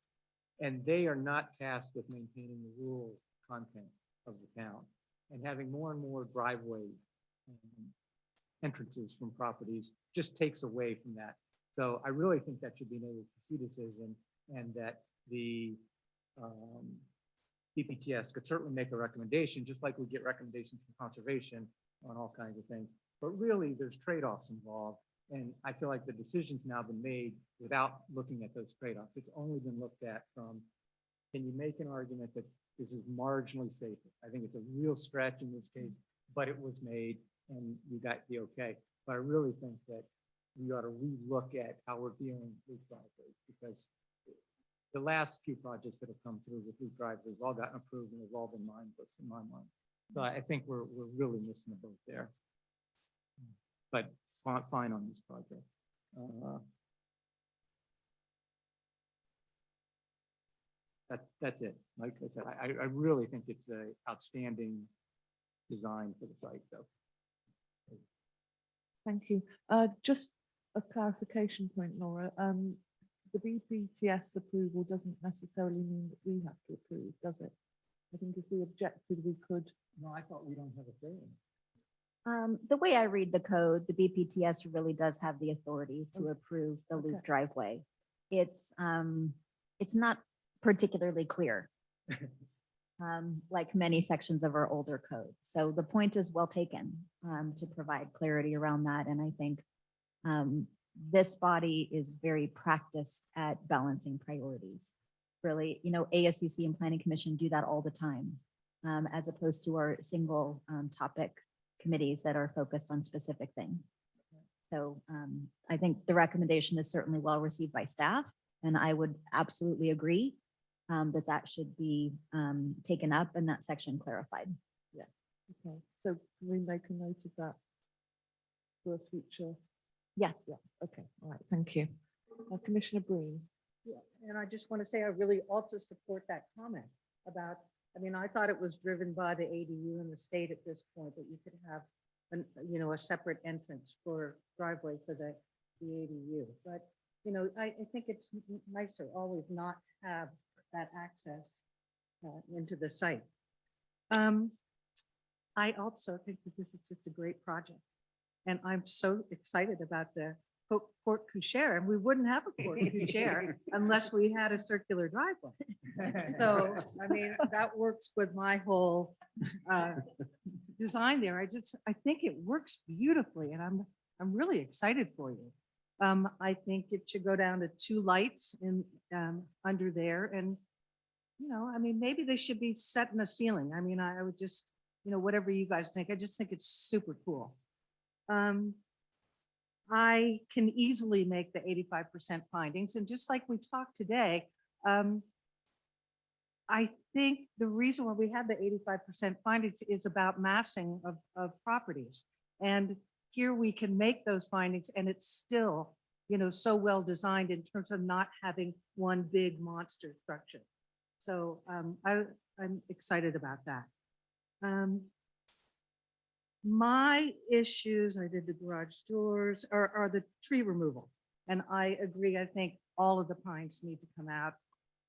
and they are not tasked with maintaining the rural content of the town and having more and more driveway entrances from properties just takes away from that. So I really think that should be an ASCC decision, and that the BPTS could certainly make a recommendation, just like we get recommendations from conservation on all kinds of things. But really, there's trade-offs involved. And I feel like the decision's now been made without looking at those trade-offs. It's only been looked at from, can you make an argument that this is marginally safer? I think it's a real stretch in this case, but it was made and you got the okay. But I really think that we ought to relook at how we're dealing with driveways, because the last few projects that have come through with these driveways all gotten approved and they've all been mindless in my mind. So I think we're really missing the boat there. But fine on this project. That's it. Like I said, I really think it's an outstanding design for the site, though. Thank you. Just a clarification point, Laura. The BPTS approval doesn't necessarily mean that we have to approve, does it? I think if we objected, we could. No, I thought we don't have a say in it. The way I read the code, the BPTS really does have the authority to approve the loop Okay. driveway. It's not particularly clear, like many sections of our older code. So the point is well taken, to provide clarity around that. And I think this body is very practiced at balancing priorities. Really, you know, ASCC and Planning Commission do that all the time, as opposed to our single topic committees that are focused on specific things. So I think the recommendation is certainly well received by staff, and I would absolutely agree that that should be taken up and that section clarified. Okay, so can we make a note of that for a future? Yes. Yeah, okay, all right, thank you. Commissioner Breen. Yeah, and I just want to say, I really also support that comment about, I mean, I thought it was driven by the ADU in the state at this point, that you could have a separate entrance for driveway for the ADU. But, you know, I think it's nicer always not to have that access into the site. I also think that this is just a great project. And I'm so excited about the Port Couchère, and we wouldn't have a Port Couchère unless we had a circular driveway. So, I mean, that works with my whole design there. I think it works beautifully, and I'm really excited for you. I think it should go down to 2 lights in under there, and you know, I mean, maybe they should be set in a ceiling. I mean, I would just, you know, whatever you guys think. I just think it's super cool. I can easily make the 85% findings. And just like we talked today, I think the reason why we have the 85% findings is about massing of properties. And here we can make those findings and it's still, you know, so well designed in terms of not having one big monster structure. So I'm excited about that. My issues, I did the garage doors, are the tree removal. And I agree, I think all of the pines need to come out,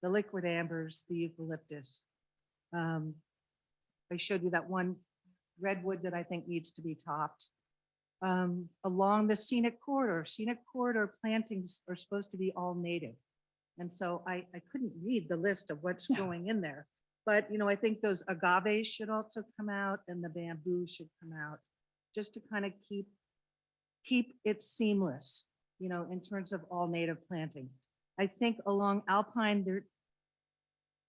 the liquid ambers, the eucalyptus. I showed you that one redwood that I think needs to be topped. Along the scenic corridor plantings are supposed to be all native. And so I couldn't read the list of what's going in there. But, I think those agaves should also come out and the bamboo should come out, just to kind of keep it seamless, in terms of all native planting. I think along Alpine,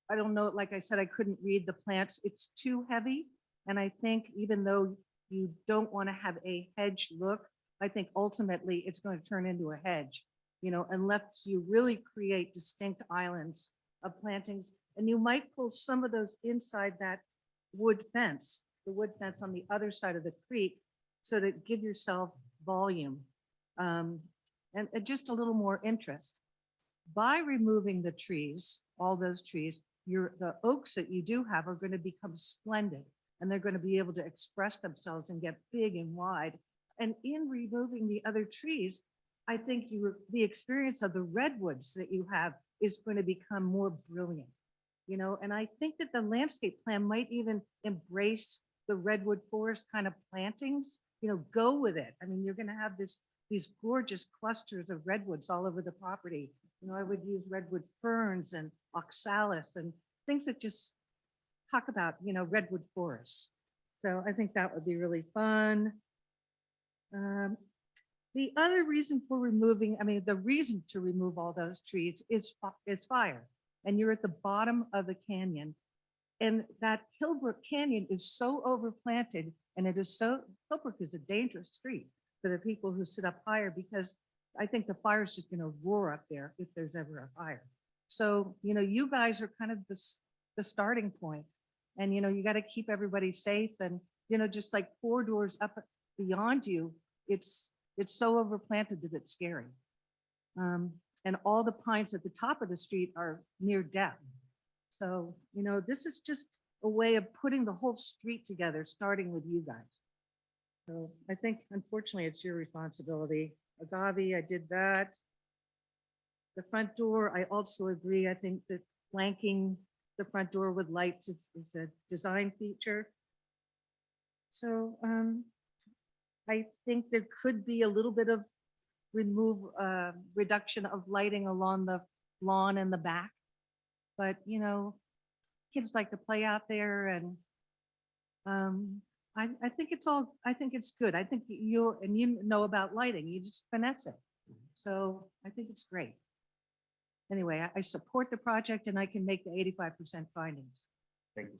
I don't know, like I said, I couldn't read the plants. It's too heavy. And I think even though you don't want to have a hedge look, I think ultimately it's going to turn into a hedge, unless you really create distinct islands of plantings. And you might pull some of those inside that wood fence, the wood fence on the other side of the creek, so to give yourself volume and just a little more interest. By removing the trees, all those trees, the oaks that you do have are going to become splendid, and they're going to be able to express themselves and get big and wide. And in removing the other trees, I think the experience of the redwoods that you have is going to become more brilliant, and I think that the landscape plan might even embrace the redwood forest kind of plantings, go with it. I mean, you're going to have these gorgeous clusters of redwoods all over the property. I would use redwood ferns and oxalis and things that just talk about, redwood forests. So I think that would be really fun. The other reason for the reason to remove all those trees is fire. And you're at the bottom of the canyon. And that Hillbrook Canyon is so overplanted, and Hillbrook is a dangerous street for the people who sit up higher, because I think the fire is just going to roar up there if there's ever a fire. So, you guys are kind of the starting point, and, you got to keep everybody safe. And, just like 4 doors up beyond you, it's so overplanted that it's scary. And all the pines at the top of the street are near death. So, this is just a way of putting the whole street together, starting with you guys. So I think, unfortunately, it's your responsibility. Agave, I did that. The front door, I also agree. I think that flanking the front door with lights is a design feature. So I think there could be a little bit of reduction of lighting along the lawn in the back. But, kids like to play out there, and I think it's good. I think you know about lighting, you just finesse it. So I think it's great. Anyway, I support the project, and I can make the 85% findings. Thank you.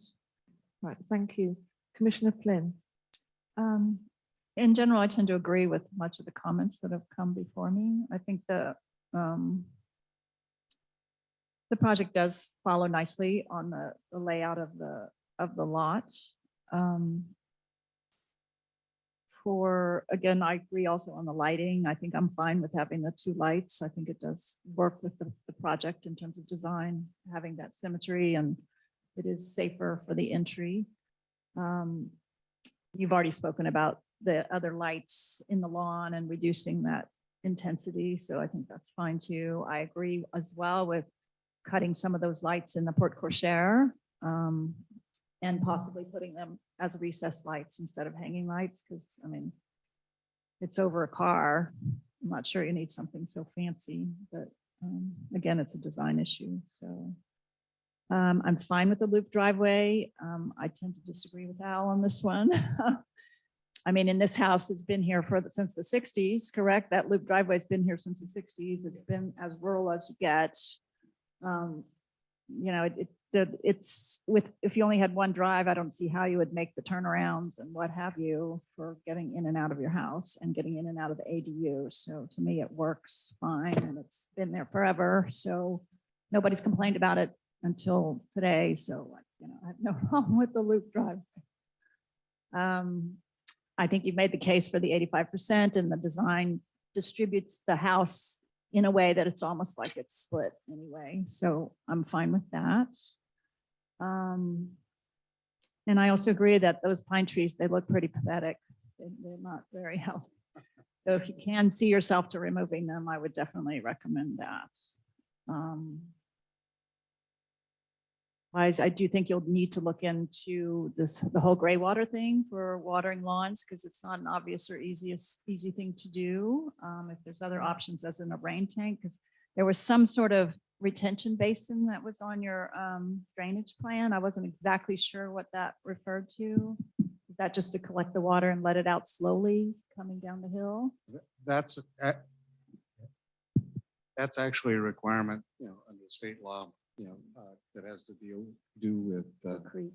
Right, thank you. Commissioner Flynn. In general, I tend to agree with much of the comments that have come before me. I think the project does follow nicely on the layout of the lot. Again, I agree also on the lighting. I think I'm fine with having the 2 lights. I think it does work with the project in terms of design, having that symmetry, and it is safer for the entry. You've already spoken about the other lights in the lawn and reducing that intensity, so I think that's fine too. I agree as well with cutting some of those lights in the porte cochere, and possibly putting them as recessed lights instead of hanging lights, because it's over a car. I'm not sure you need something so fancy, but again, it's a design issue. So I'm fine with the loop driveway. I tend to disagree with Al on this one. In this house has been here since the 60s, correct? That loop driveway has been here since the 60s. It's been as rural as you get. If you only had one drive, I don't see how you would make the turnarounds and what have you for getting in and out of your house and getting in and out of the ADU. So to me, it works fine, and it's been there forever. So nobody's complained about it until today. So I have no problem with the loop driveway. I think you've made the case for the 85%, and the design distributes the house in a way that it's almost like it's split anyway. So I'm fine with that. And I also agree that those pine trees, they look pretty pathetic. They're not very healthy. So if you can see yourself to removing them, I would definitely recommend that. Wise, I do think you'll need to look into this, the whole gray water thing for watering lawns, because it's not an obvious or easy thing to do. If there's other options as in a rain tank, because there was some sort of retention basin that was on your drainage plan. I wasn't exactly sure what that referred to. Is that just to collect the water and let it out slowly coming down the hill? That's actually a requirement, under state law, that has to do with, Creek.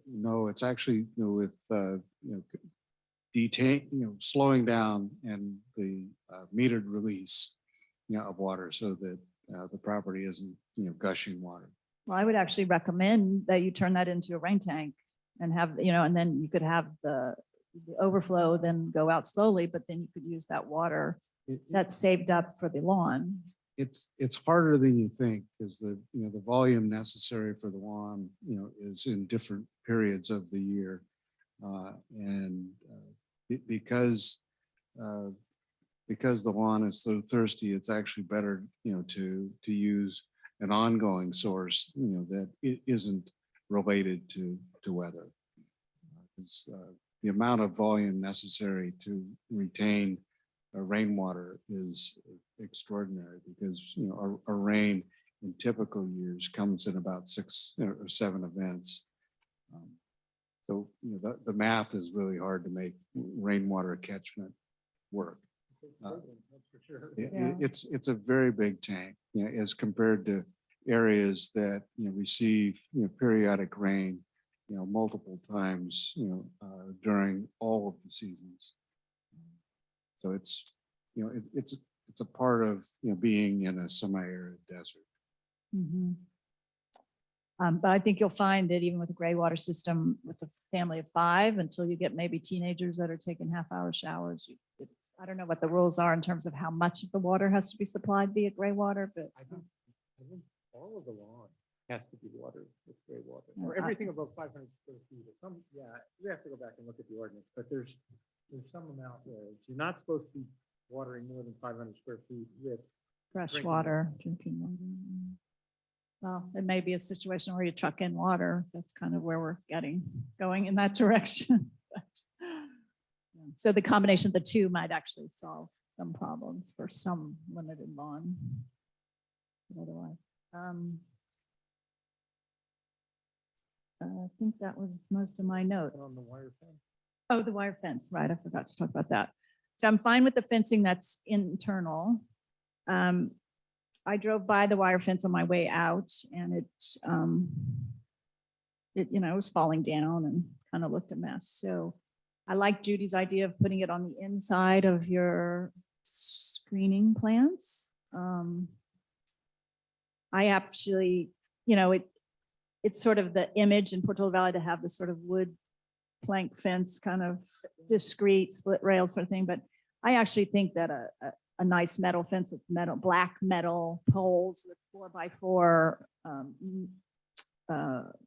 no, it's actually with, detain, slowing down and the metered release, of water so that the property isn't, gushing water. Well, I would actually recommend that you turn that into a rain tank and have, and then you could have the overflow then go out slowly, but then you could use that water that's saved up for the lawn. It's harder than you think because the volume necessary for the lawn, is in different periods of the year. Because the lawn is so thirsty, it's actually better, to use an ongoing source, that it isn't related to weather. It's, the amount of volume necessary to retain rainwater is extraordinary because, our rain in typical years comes in about 6 or 7 events. So, the math is really hard to make rainwater catchment work. It's a very big tank, as compared to areas that, receive, periodic rain, multiple times, during all of the seasons. So it's, it's a part of, being in a semi-arid desert. Mhm. But I think you'll find that even with a gray water system with a family of 5, until you get maybe teenagers that are taking half-hour showers, I don't know what the rules are in terms of how much of the water has to be supplied via gray water, but I think all of the lawn has to be watered with gray water, Yeah, or everything above 500 square feet, or some, we have to go back and look at the ordinance, but there's some amount where you're not supposed to be watering more than 500 square feet with. fresh drinking water, drinking water. Well, it may be a situation where you truck in water. That's kind of where we're going in that direction. But, yeah. So the combination of the two might actually solve some problems for some limited lawn. But otherwise, I think that was most of my notes. On the wire fence. Oh, the wire fence, right. I forgot to talk about that. So I'm fine with the fencing that's internal. I drove by the wire fence on my way out and it was falling down and kind of looked a mess. So I like Judy's idea of putting it on the inside of your screening plants. I actually, it's sort of the image in Portola Valley to have this sort of wood plank fence, kind of discreet split rail sort of thing. But I actually think that a nice metal fence with black metal poles with 4x4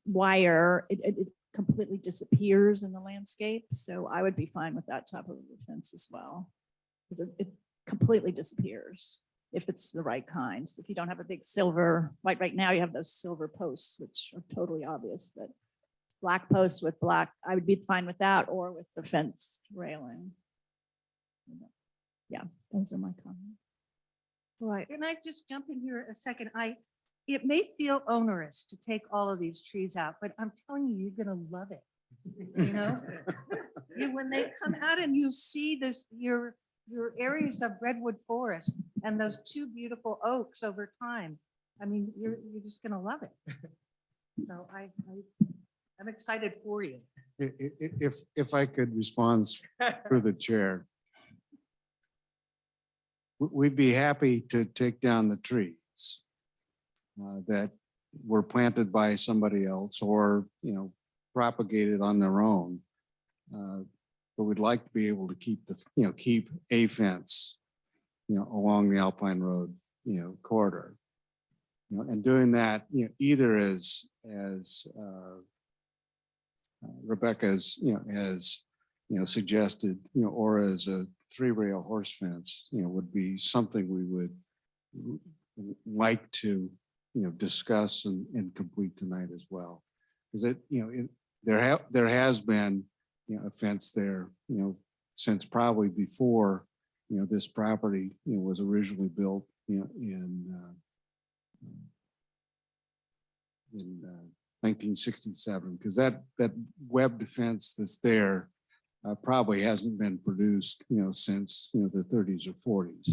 wire, it completely disappears in the landscape. So I would be fine with that type of a fence as well. Because it completely disappears if it's the right kind. So if you don't have a big silver, like right now you have those silver posts, which are totally obvious, but black posts with black, I would be fine with that or with the fence railing. Yeah, those are my comments. Right. Can I just jump in here a second? It may feel onerous to take all of these trees out, but I'm telling you, you're gonna love it. When they come out and you see this, your areas of redwood forest and those 2 beautiful oaks over time, I mean, you're just gonna love it. So I'm excited for you. If I could respond through the chair. We'd be happy to take down the trees that were planted by somebody else or, propagated on their own. But we'd like to be able to keep keep a fence, along the Alpine Road, corridor. And doing that, either as Rebecca's, has suggested, or as a three-rail horse fence, would be something we would like to, discuss and complete tonight as well. Because there has been, a fence there, since probably before, this property, was originally built, in 1967, because that web defense that's there probably hasn't been produced, since, the 30s or 40s.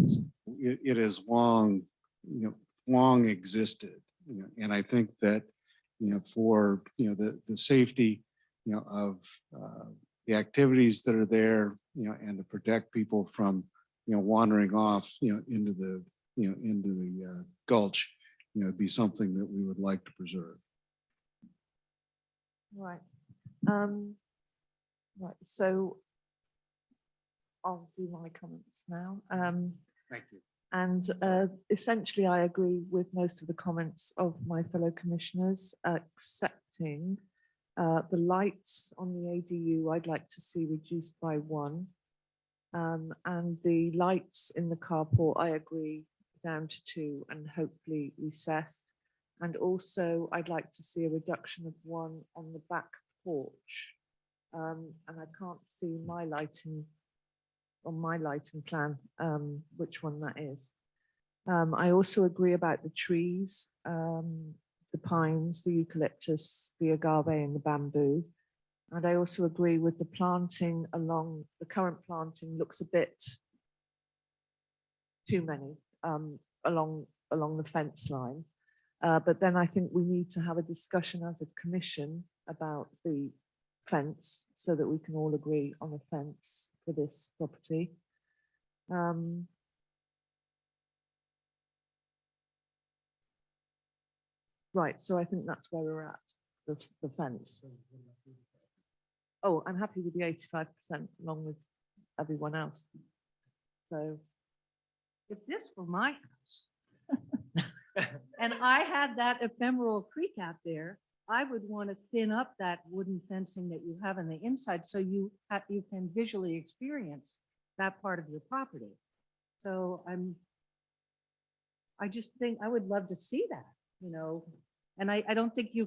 So it has long, long existed, and I think that, for, the safety, of the activities that are there, and to protect people from, wandering off, into the, gulch, it'd be something that we would like to preserve. Right. Right, so I'll do my comments now. Thank you. And essentially, I agree with most of the comments of my fellow commissioners, excepting the lights on the ADU, I'd like to see reduced by one. And the lights in the carport, I agree, down to two and hopefully recessed. And also, I'd like to see a reduction of one on the back porch. And I can't see my lighting on my lighting plan, which one that is. I also agree about the trees, the pines, the eucalyptus, the agave and the bamboo. And I also agree with the planting along, the current planting looks a bit too many along the fence line. But then I think we need to have a discussion as a commission about the fence so that we can all agree on a fence for this property. Right, so I think that's where we're at, the fence. Oh, I'm happy with the 85% along with everyone else. So, If this were my house and I had that ephemeral creek out there, I would want to thin up that wooden fencing that you have on the inside so you can visually experience that part of your property. So I just think I would love to see that, and I don't think you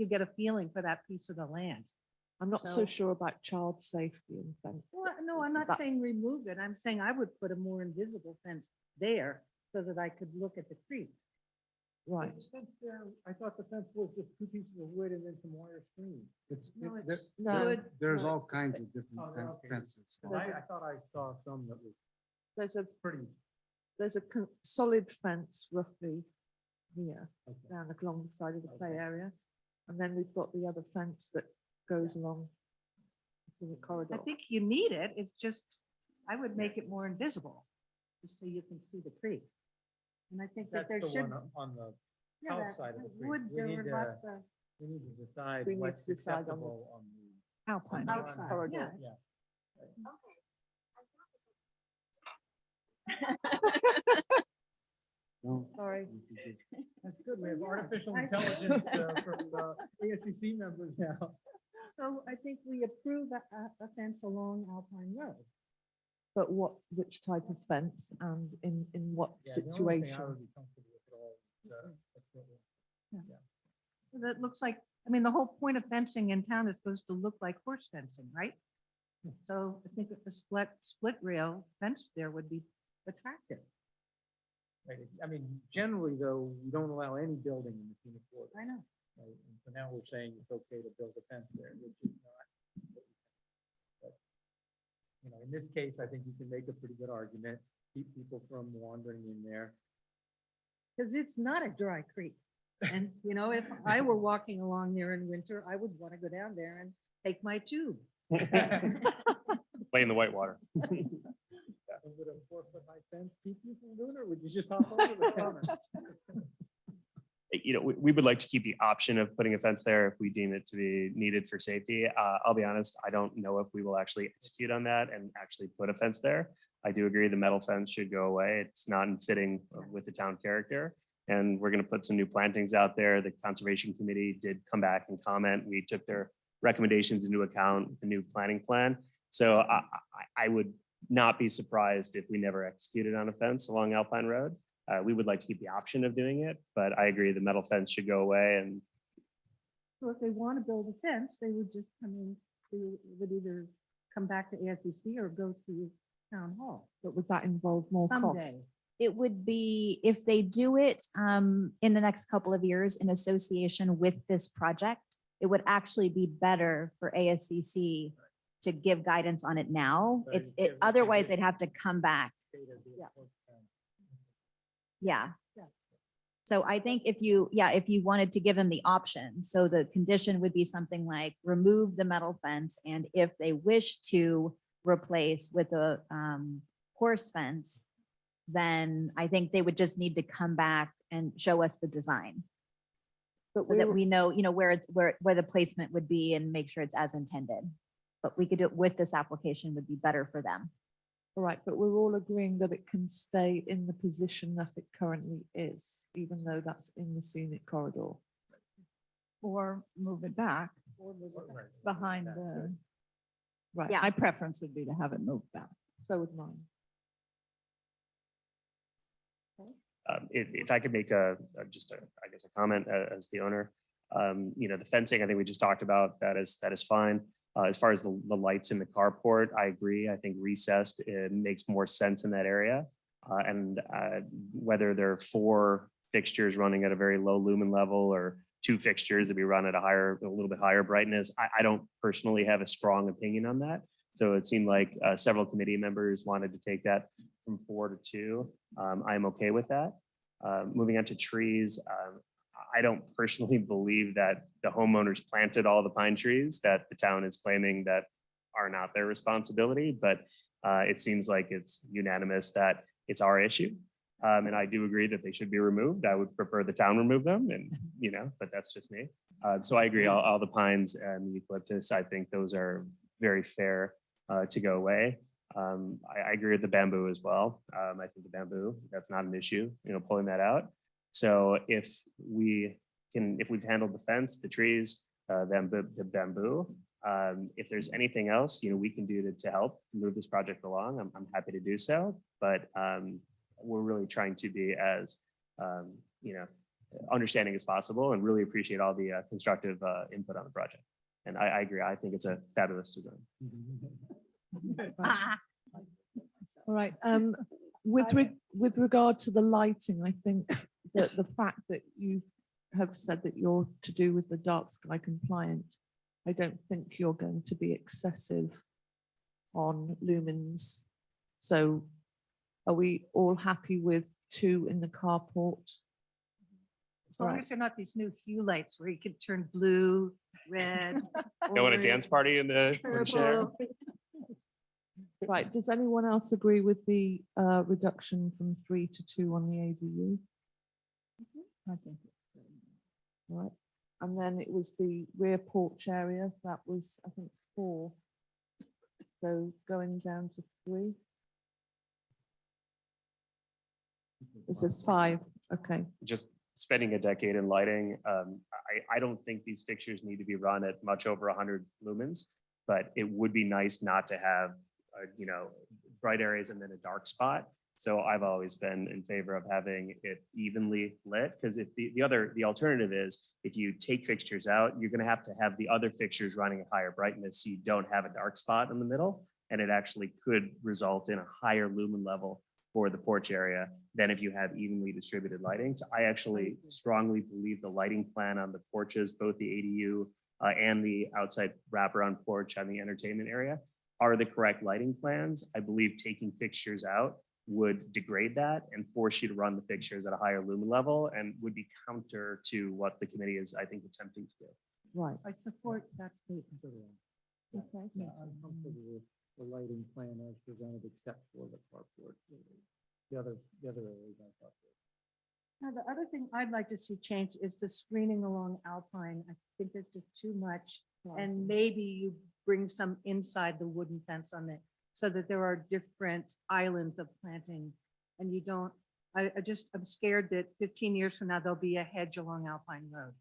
get a feeling for that piece of the land. I'm not so So- sure about child safety and fence. Well, no, I'm not That- saying remove it. I'm saying I would put a more invisible fence there so that I could look at the creek. Right, The fence there, I thought the fence was just two pieces of wood and then some wire screen. No, There- it's no. wood. There's no. all kinds of different Oh, they're okay. fences. I thought I saw some that was there's a pretty. solid fence roughly here, Okay. down along the side of the play Okay. area. And then we've got the other fence that goes along the corridor. I think you need it. It's just, I would make it more invisible, just so you can see the creek. And I think that That's there the should. one on the Yeah, house that side of the creek. wood, We there need were to- lots of We need to decide We need what's to decide on the- acceptable on the. Alpine. on the outside, corridor. yeah. No, Sorry. That's good. We have Yeah, artificial I- intelligence from ASCC members now. So I think we approve a fence along Alpine Road. But which type of fence and in what Yeah, the only thing I situation? would be comfortable with at all is, that's what we're- That looks like, I mean, the whole point of fencing in town is supposed to look like horse fencing, right? So I think a split rail fence there would be attractive. Right. I mean, generally though, we don't allow any building in the scenic border. I know. Right? And so now we're saying it's okay to build a fence there, which is not. But, in this case, I think you can make a pretty good argument, keep people from wandering in there. Because it's not a dry creek. And, if I were walking along there in winter, I would want to go down there and take my tube. Play in the whitewater. And would a 4-foot high fence keep you from doing it, or would you just hop over the corner? We would like to keep the option of putting a fence there if we deem it to be needed for safety. I'll be honest, I don't know if we will actually execute on that and actually put a fence there. I do agree the metal fence should go away. It's not in fitting with the town character. And we're going to put some new plantings out there. The Conservation Committee did come back and comment. We took their recommendations into account, the new planning plan. So I would not be surprised if we never executed on a fence along Alpine Road. We would like to keep the option of doing it, but I agree the metal fence should go away. And So if they want to build a fence, they would just come in to, would either come back to ASCC or go to town hall But would that involve more someday. costs? It would be, if they do it in the next couple of years in association with this project, it would actually be better for ASCC to give guidance on it now. Otherwise they'd have to come back. Yeah. Yeah. So I think if you wanted to give them the option, so the condition would be something like remove the metal fence, and if they wish to replace with a horse fence, then I think they would just need to come back and show us the design. But So that we're, we know, where the placement would be and make sure it's as intended. But we could do it with this application would be better for them. all right, but we're all agreeing that it can stay in the position that it currently is, even though that's in the scenic corridor. Or move it back behind the, Right. Yeah. my preference would be to have it moved back. So would mine. if I could make just I guess, a comment as the owner, the fencing, I think we just talked about, that is fine. As far as the lights in the carport, I agree. I think recessed, it makes more sense in that area. And whether there are 4 fixtures running at a very low lumen level or 2 fixtures that we run at a little bit higher brightness, I don't personally have a strong opinion on that. So it seemed like several committee members wanted to take that from 4 to 2. I'm okay with that. Moving on to trees, I don't personally believe that the homeowners planted all the pine trees that the town is claiming that are not their responsibility, but it seems like it's unanimous that it's our issue. And I do agree that they should be removed. I would prefer the town remove them, and but that's just me. So I agree, all the pines and the eucalyptus, I think those are very fair to go away. I agree with the bamboo as well. I think the bamboo, that's not an issue, pulling that out. So if we've handled the fence, the trees, the bamboo, if there's anything else, we can do to help move this project along, I'm happy to do so. But we're really trying to be as, understanding as possible, and really appreciate all the constructive input on the project. And I agree. I think it's a fabulous design. All right. With regard to the lighting, I think that the fact that you have said that you're to do with the dark sky compliant, I don't think you're going to be excessive on lumens. So are we all happy with 2 in the carport? As long as they're not these new hue lights where you could turn blue, red. Go on a dance party in the share. purple. Right. Does anyone else agree with the reduction from 3 to 2 on the ADU? I think it's good. All right. And then it was the rear porch area. That was, I think, 4. So going down to 3. This is 5. Okay. Just spending a decade in lighting, I don't think these fixtures need to be run at much over 100 lumens, but it would be nice not to have, bright areas and then a dark spot. So I've always been in favor of having it evenly lit, because if the alternative is if you take fixtures out, you're going to have the other fixtures running at higher brightness, so you don't have a dark spot in the middle, and it actually could result in a higher lumen level for the porch area than if you have evenly distributed lighting. So I actually strongly believe the lighting plan on the porches, both the ADU and the outside wraparound porch on the entertainment area, are the correct lighting plans. I believe taking fixtures out would degrade that and force you to run the fixtures at a higher lumen level, and would be counter to what the committee is, I think, attempting to do. Right. I support that statement. Okay. Yeah, I'm comfortable with the lighting plan as presented, except for the carport. The other areas I thought. Now, the other thing I'd like to see change is the screening along Alpine. I think there's just too much. And maybe you bring some inside the wooden fence on it, so that there are different islands of planting. And you don't, I'm scared that 15 years from now, there'll be a hedge along Alpine Road.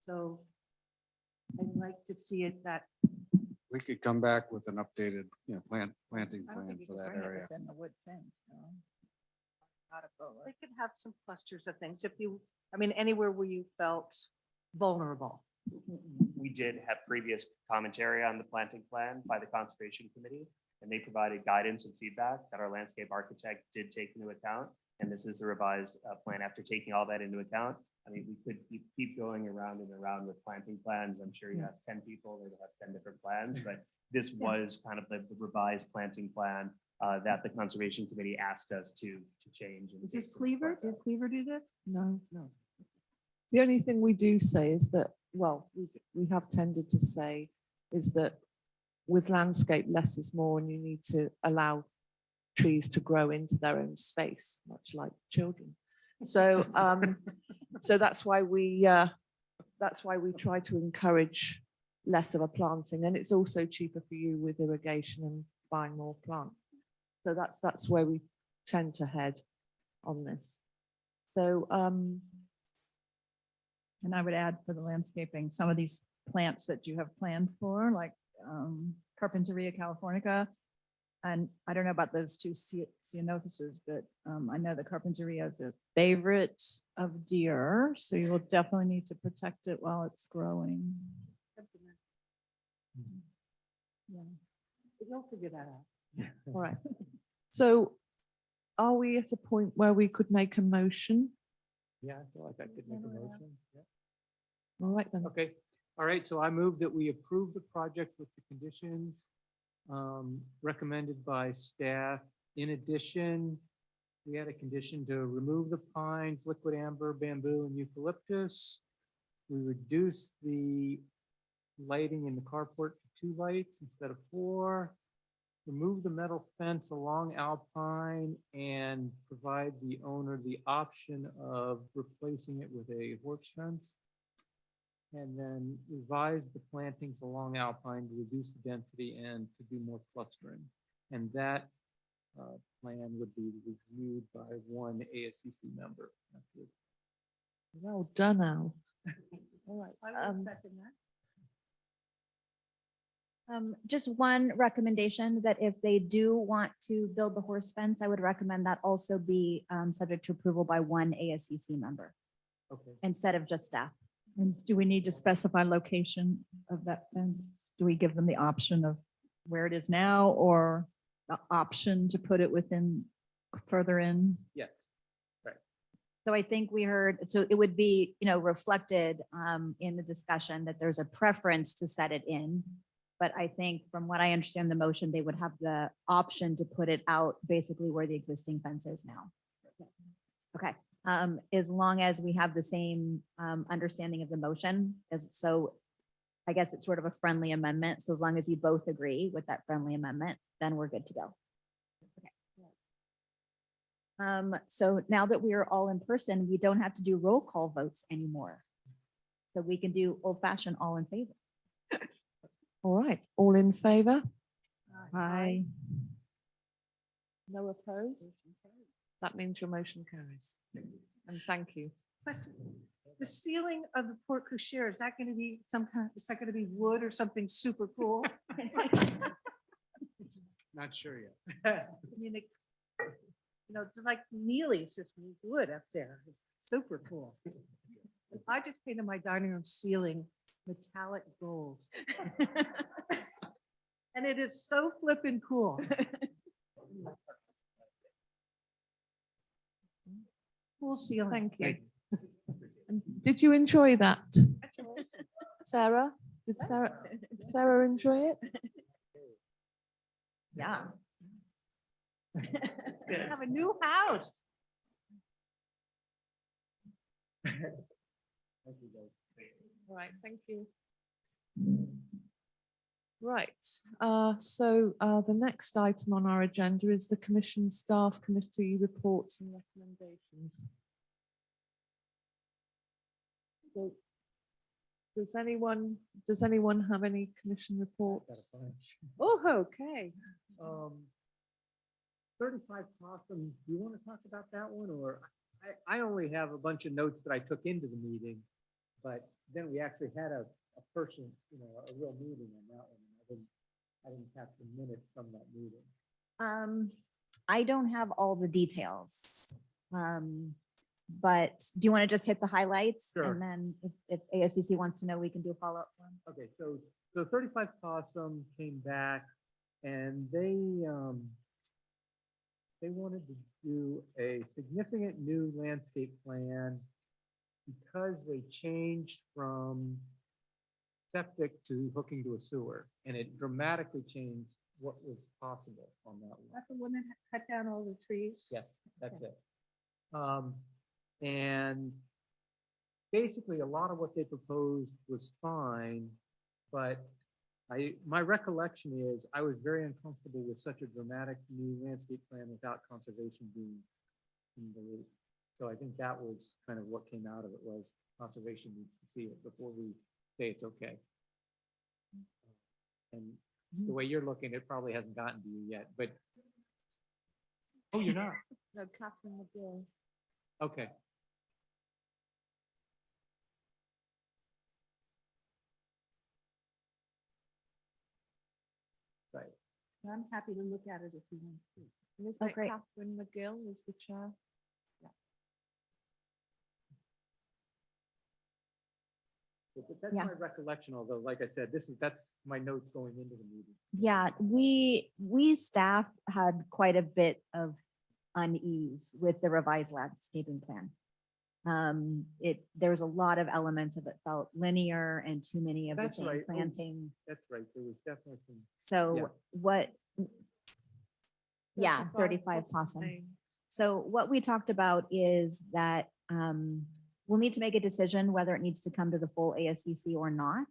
So I'd like to see it that We could come back with an updated, planting I don't plan think you for could that bring it area. within the wood fence, no. Not a bowler. They could have some clusters of things if you, I mean, anywhere where you felt vulnerable. We did have previous commentary on the planting plan by the Conservation Committee, and they provided guidance and feedback that our landscape architect did take into account. And this is the revised plan after taking all that into account. I mean, we could keep going around and around with planting plans. I'm sure you ask 10 people, they would have 10 different plans, but this was kind of the revised planting plan that the Conservation Committee asked us to change. and Is take this some Cleaver? spots out. Did Cleaver do this? No. The only thing we do say is that, well, we have tended to say is that with landscape, less is more, and you need to allow trees to grow into their own space, much like children. So, so that's why we try to encourage less of a planting, and it's also cheaper for you with irrigation and buying more plants. So that's where we tend to head on this. So, And I would add for the landscaping, some of these plants that you have planned for, like Carpinteria californica. And I don't know about those two ceanothus, but I know the Carpinteria is a favorite of deer. So you will definitely need to protect it while it's growing. But you'll figure that out. all right. So are we at a point where we could make a motion? Yeah, I feel like I could make a motion. Yeah. All right then. Okay, all right, so I move that we approve the project with the conditions recommended by staff. In addition, we had a condition to remove the pines, liquid amber, bamboo, and eucalyptus. We reduced the lighting in the carport to 2 lights instead of 4. Remove the metal fence along Alpine and provide the owner the option of replacing it with a horse fence. And then revise the plantings along Alpine to reduce the density and to do more clustering. And that plan would be reviewed by one ASCC member. Well done, Al. All right. I will second that. Just one recommendation that if they do want to build the horse fence, I would recommend that also be subject to approval by one ASCC member Okay. instead of just staff. And do we need to specify location of that fence? Do we give them the option of where it is now or the option to put it within further in? Yeah. So I think we heard, so it would be, reflected in the discussion that there's a preference to set it in. But I think from what I understand the motion, they would have the option to put it out basically where the existing fence is now. Okay, as long as we have the same understanding of the motion, so I guess it's sort of a friendly amendment. So as long as you both agree with that friendly amendment, then we're good to go. Okay. So now that we are all in person, we don't have to do roll call votes anymore. So we can do old fashioned all in favor. All right, all in favor? Aye. No opposed? That means your motion carries. And thank you. Question, the ceiling of the porte cochere, is that going to be is that going to be wood or something super cool? Not sure yet. I mean, they're like Neely's, it's wood up there. It's super cool. I just painted my dining room ceiling metallic gold. And it is so flippin' cool. Cool ceiling. Thank you. And did you enjoy that? Sarah? Did Sarah enjoy it? Yeah. We have a new house. All right, thank you. Right, so the next item on our agenda is the Commission Staff Committee reports and recommendations. So, does anyone have any commission reports? Oh, okay. 35 Possum, do you want to talk about that one, or I only have a bunch of notes that I took into the meeting, but then we actually had a person, a real meeting on that one. And I didn't I didn't catch the minutes from that meeting. I don't have all the details. But do you want to just hit the highlights? Sure. And then if ASCC wants to know, we can do a follow-up one. Okay, so 35 Possum came back and they wanted to do a significant new landscape plan because they changed from septic to hooking to a sewer, and it dramatically changed what was possible on that one. That's the one that cut down all the trees. Yes, that's it. And basically, a lot of what they proposed was fine, but my recollection is I was very uncomfortable with such a dramatic new landscape plan without conservation being in the loop. So I think that was kind of what came out of it, was conservation needs to see it before we say it's okay. And the way you're looking, it probably hasn't gotten to you yet, but. Oh, you're not? No, Catherine McGill. Okay. Right. I'm happy to look at it if you want to. And isn't Oh, it great. Catherine McGill is the chair? But that's Yeah. my recollection, although, like I said, that's my notes going into the meeting. Yeah, we staff had quite a bit of unease with the revised landscaping plan. There was a lot of elements of it felt linear and too many of the That's same right. Oh, planting. That's right, there was definitely some. So what? Yeah, 35 Possum Possum. Lane. So what we talked about is that we'll need to make a decision whether it needs to come to the full ASCC or not.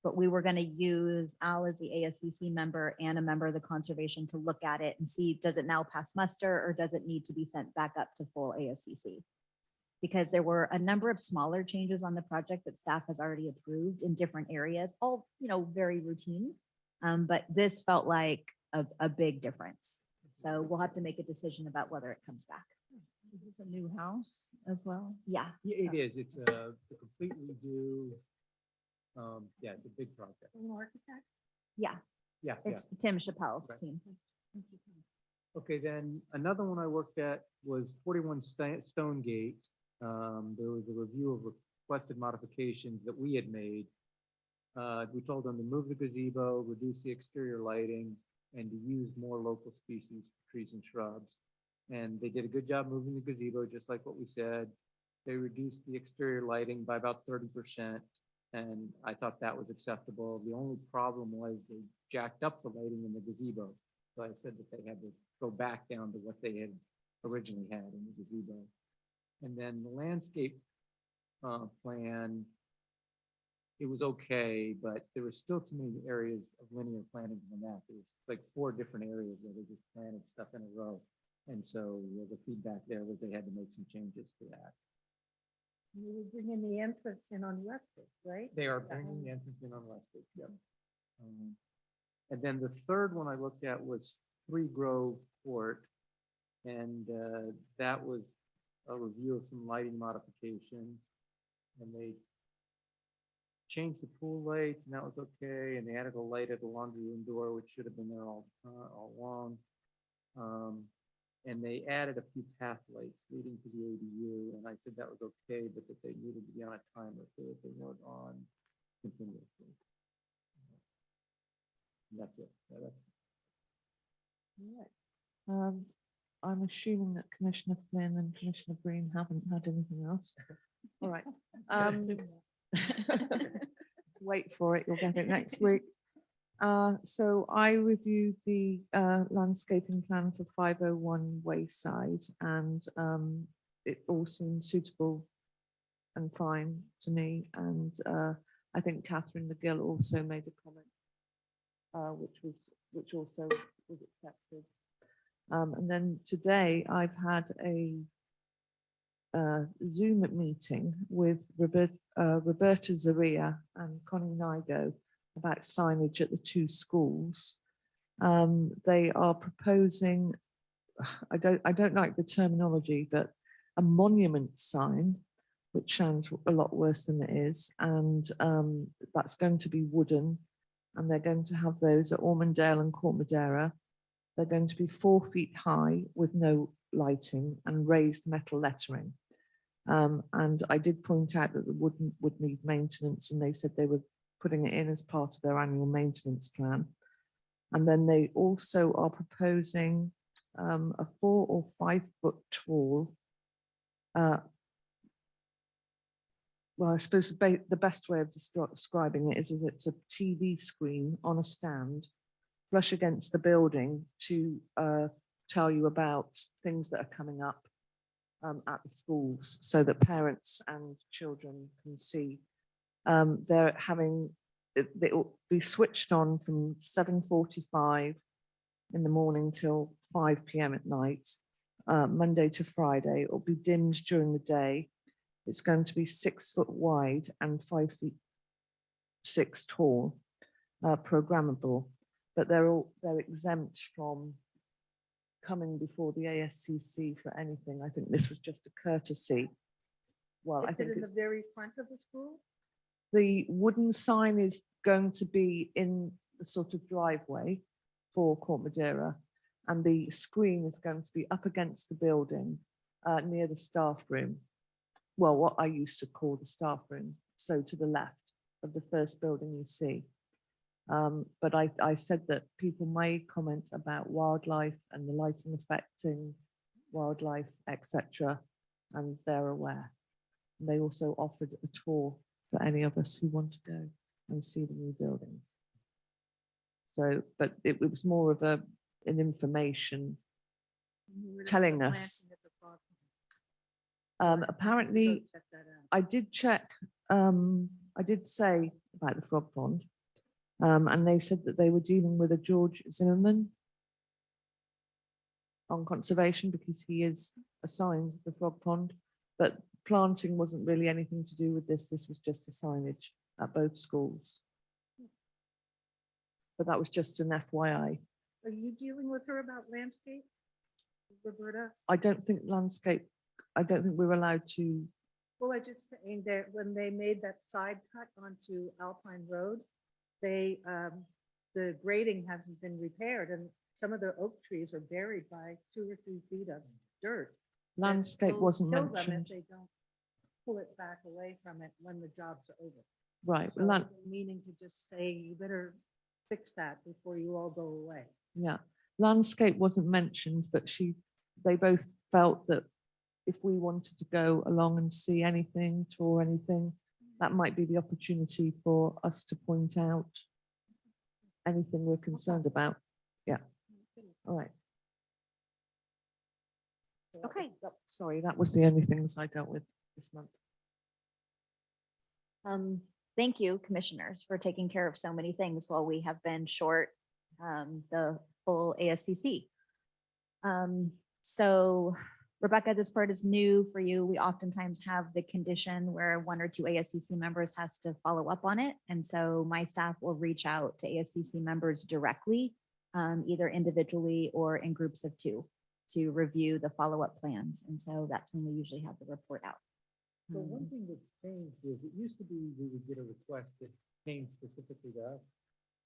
But we were going to use Al as the ASCC member and a member of the conservation to look at it and see, does it now pass muster or does it need to be sent back up to full ASCC? Because there were a number of smaller changes on the project that staff has already approved in different areas, all, very routine. But this felt like a big difference. So we'll have to make a decision about whether it comes back. Is this a new house as well? Yeah, Yeah, it is, it's a complete redo. Yeah, it's a big project. An architect? yeah, Yeah, it's Tim Chappelle's Right. team. Okay, then another one I worked at was 41 Stonegate. There was a review of requested modifications that we had made. We told them to move the gazebo, reduce the exterior lighting, and to use more local species, trees and shrubs. And they did a good job moving the gazebo, just like what we said. They reduced the exterior lighting by about 30%. And I thought that was acceptable. The only problem was they jacked up the lighting in the gazebo. So I said that they had to go back down to what they had originally had in the gazebo. And then the landscape plan, it was okay, but there was still too many areas of linear planting on that. There was like 4 different areas where they just planted stuff in a row. And so the feedback there was they had to make some changes to that. You were bringing the entrance in on Westwood, right? They are bringing the entrance in on Westwood, yep. And then the third one I looked at was 3 Grove Court. And that was a review of some lighting modifications. And they changed the pool lights and that was okay. And they added a light at the laundry room door, which should have been there all along. And they added a few path lights leading to the ADU, and I said that was okay, but that they needed to be on a timer so that they weren't on continuously. And that's it. Yeah, that's- All right. I'm assuming that Commissioner Flynn and Commissioner Green haven't had anything else. All right. Wait for it, you'll get it next week. So I reviewed the landscaping plan for 501 Wayside and it all seemed suitable and fine to me. And I think Catherine McGill also made a comment, which also was accepted. And then today I've had a Zoom meeting with Roberta Zaria and Connie Nigo about signage at the 2 schools. They are proposing, I don't like the terminology, but a monument sign, which sounds a lot worse than it is. And that's going to be wooden. and they're going to have those at Ormondale and Court Madera. They're going to be 4 feet high with no lighting and raised metal lettering. And I did point out that the wooden would need maintenance, and they said they were putting it in as part of their annual maintenance plan. And then they also are proposing a 4 or 5 foot tall, well, I suppose the best way of describing it is it's a TV screen on a stand flush against the building to tell you about things that are coming up at the schools so that parents and children can see. They're having, it will be switched on from 7:45 in the morning till 5 p.m. at night, Monday to Friday. It will be dimmed during the day. It's going to be 6 foot wide and 5 feet 6 tall, programmable, but they're exempt from coming before the ASCC for anything. I think this was just a courtesy. Well, I Is it think in the it's, very front of the school? the wooden sign is going to be in the sort of driveway for Court Madera, and the screen is going to be up against the building near the staff room. Well, what I used to call the staff room, so to the left of the first building you see. But I said that people may comment about wildlife and the lighting affecting wildlife, etc., and they're aware. And they also offered a tour for any of us who want to go and see the new buildings. So, but it was more of an information telling us. Apparently, I did check, I did say about the frog pond, and they said that they were dealing with a George Zimmerman on conservation because he is assigned the frog pond, but planting wasn't really anything to do with this. This was just a signage at both schools. But that was just an FYI. Are you dealing with her about landscape, Roberta? I don't think we're allowed to. Well, I just saying that when they made that side cut onto Alpine Road, they, the grading hasn't been repaired, and some of the oak trees are buried by 2 or 3 feet of dirt. that Landscape will wasn't kill them mentioned. If they don't pull it back away from it when the job's are over. Right, So I've been meaning to just say, you better fix that before you all go away. yeah, landscape wasn't mentioned, but they both felt that if we wanted to go along and see anything, tour anything, that might be the opportunity for us to point out anything we're concerned about. Yeah, all right. So that Okay. sorry, that was the only things I dealt with this month. Thank you, commissioners, for taking care of so many things while we have been short the full ASCC. So Rebecca, this part is new for you. We oftentimes have the condition where 1 or 2 ASCC members has to follow up on it. And so my staff will reach out to ASCC members directly, either individually or in groups of 2 to review the follow-up plans. And so that's when we usually have the report out. So one thing that's changed is it used to be we would get a request that came specifically to us.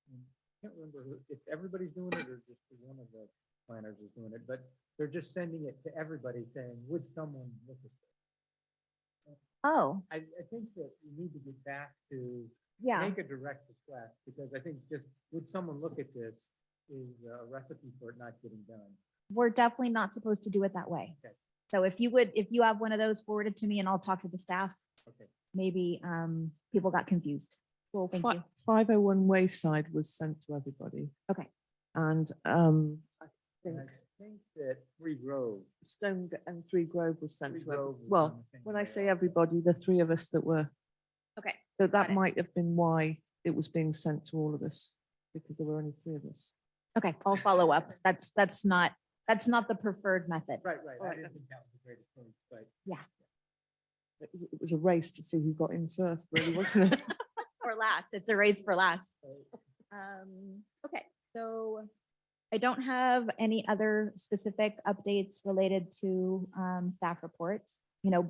And I can't remember if everybody's doing it or just one of the planners is doing it, but they're just sending it to everybody saying, would someone look at this? Oh, I think that we need to get back to yeah. make a direct request, because I think just would someone look at this is a recipe for it not getting done. We're definitely not supposed to do it that way. Okay. So if you have one of those forwarded to me and I'll talk to the staff, Okay. maybe people got confused. Well, Thank you. 501 Wayside was sent to everybody. Okay. And I And think I think that Three Grove. Stone and Three Grove was sent Three to everybody. Grove was on Well, the same when I day say also. everybody, the 3 of us that were, Okay. so got that it. might have been why it was being sent to all of us, because there were only 3 of us. Okay, I'll follow up. That's not the preferred method. Right. I Right. didn't think that was the greatest thing, but It was a race to see who got in first, really, wasn't it? Or last. It's a race for last. Okay, so I don't have any other specific updates related to staff reports,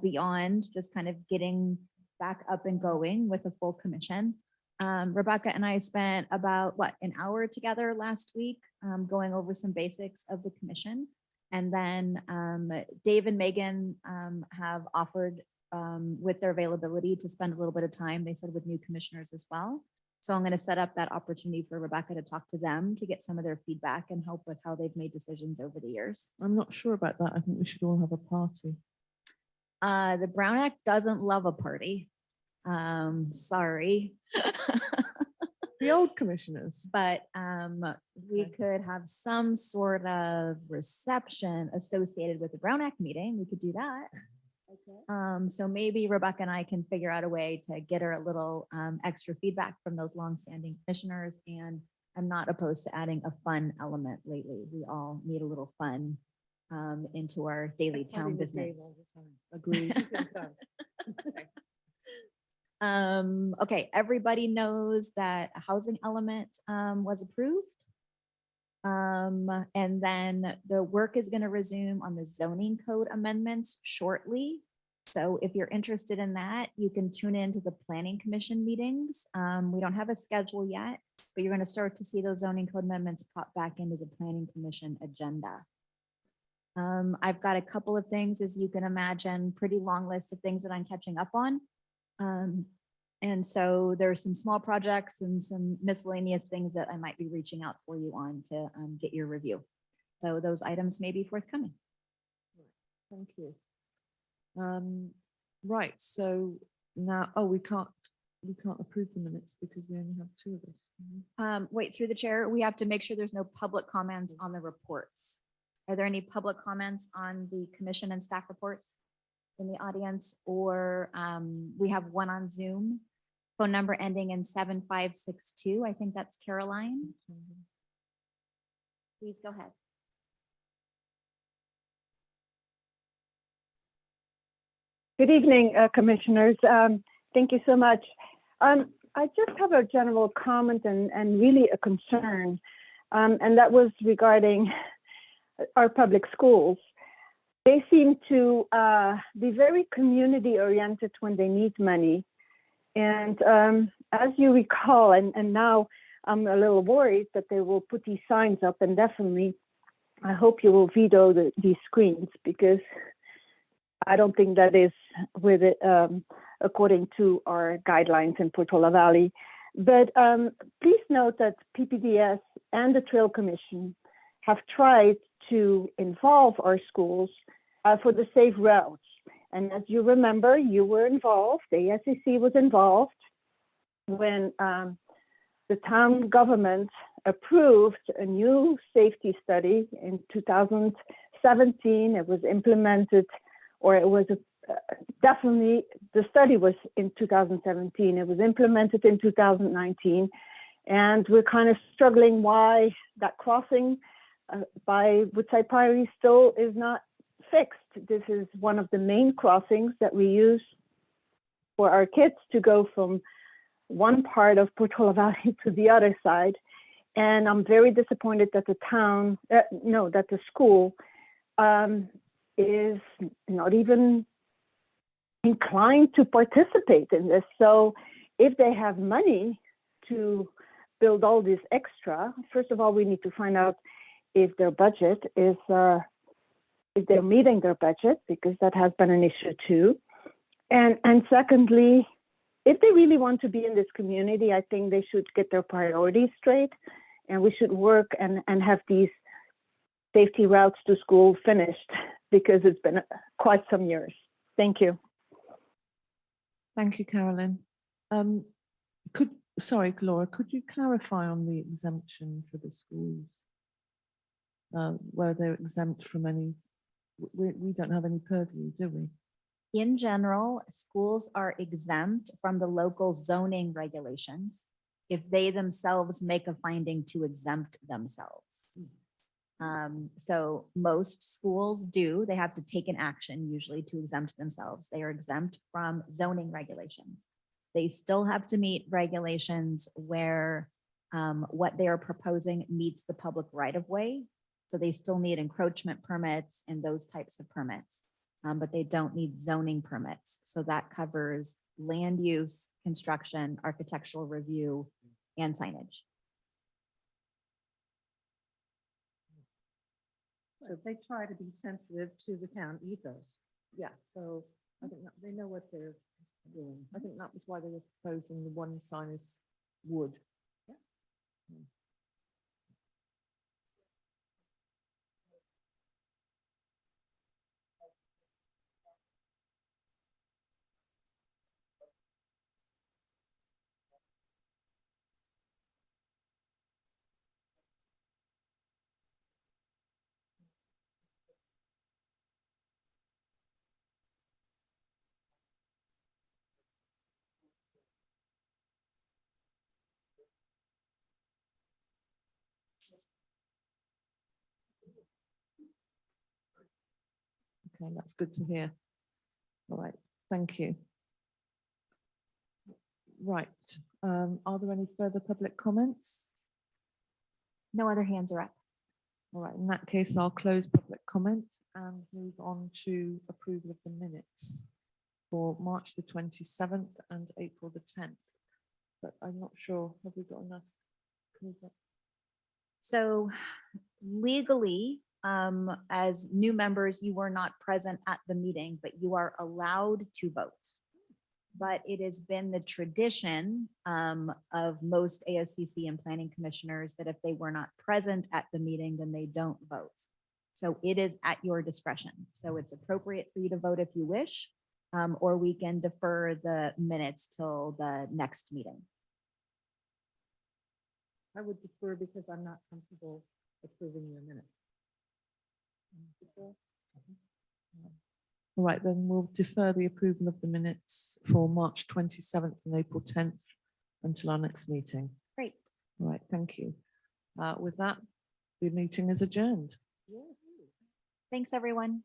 beyond just kind of getting back up and going with a full commission. Rebecca and I spent about, an hour together last week, going over some basics of the commission. And then Dave and Megan have offered with their availability to spend a little bit of time, they said, with new commissioners as well. So I'm going to set up that opportunity for Rebecca to talk to them to get some of their feedback and help with how they've made decisions over the years. I'm not sure about that. I think we should all have a party. The Brown Act doesn't love a party. Sorry. The old commissioners. But we Okay. could have some sort of reception associated with the Brown Act meeting. We could do that. So maybe Rebecca and I can figure out a way to get her a little extra feedback from those longstanding commissioners. And I'm not opposed to adding a fun element lately. We all need a little fun into our daily town Party with Dave business. all the time. Agreed. Okay, everybody knows that a housing element was approved. And then the work is going to resume on the zoning code amendments shortly. So if you're interested in that, you can tune into the planning commission meetings. We don't have a schedule yet, but you're going to start to see those zoning code amendments pop back into the planning commission agenda. I've got a couple of things, as you can imagine, pretty long list of things that I'm catching up on. And so there's some small projects and some miscellaneous things that I might be reaching out for you on to get your review. So those items may be forthcoming. Thank you. Right, so now, we can't approve the minutes because we only have two of us. Wait, through the chair, we have to make sure there's no public comments on the reports. Are there any public comments on the commission and staff reports in the audience? Or we have one on Zoom, phone number ending in 7562. I think that's Caroline. Please go ahead. Good evening, Commissioners. Thank you so much. I just have a general comment and really a concern, and that was regarding our public schools. They seem to be very community oriented when they need money. And as you recall, and now I'm a little worried that they will put these signs up, and definitely I hope you will veto these screens, because I don't think that is with it according to our guidelines in Portola Valley. But please note that PPDS and the Trail Commission have tried to involve our schools for the safe routes. And as you remember, you were involved, the ASCC was involved when the town government approved a new safety study in 2017. It was implemented, or it was definitely, the study was in 2017. It was implemented in 2019. And we're kind of struggling why that crossing by Woodside Priory still is not fixed. This is one of the main crossings that we use for our kids to go from one part of Portola Valley to the other side. And I'm very disappointed that the town, that the school is not even inclined to participate in this. So if they have money to build all this extra, first of all, we need to find out if their budget is, if they're meeting their budget, because that has been an issue too. And secondly, if they really want to be in this community, I think they should get their priorities straight, and we should work and have these safety routes to school finished, because it's been quite some years. Thank you. Thank you, Carolyn. Sorry, Laura, could you clarify on the exemption for the schools? Where they're exempt from any, we don't have any purview, do we? In general, schools are exempt from the local zoning regulations if they themselves make a finding to exempt themselves. So most schools do, they have to take an action usually to exempt themselves. They are exempt from zoning regulations. They still have to meet regulations where what they are proposing meets the public right of way. So they still need encroachment permits and those types of permits. but they don't need zoning permits. So that covers land use, construction, architectural review, and signage. So they try to be sensitive to the town ethos. Yeah, So I think that they know what they're doing. I think that was why they were proposing the one sign is wood. Okay, that's good to hear. All right, thank you. Right, are there any further public comments? No other hands are up. All right, in that case, I'll close public comment and move on to approval of the minutes for March the 27th and April the 10th. But I'm not sure, have we got enough? So legally, as new members, you were not present at the meeting, but you are allowed to vote. But it has been the tradition of most ASCC and planning commissioners that if they were not present at the meeting, then they don't vote. So it is at your discretion. So it's appropriate for you to vote if you wish, or we can defer the minutes till the next meeting. I would defer because I'm not comfortable approving your minutes. All right, then we'll defer the approval of the minutes for March 27th and April 10th until our next meeting. Great. All right, thank you. With that, the meeting is adjourned. Thanks, everyone.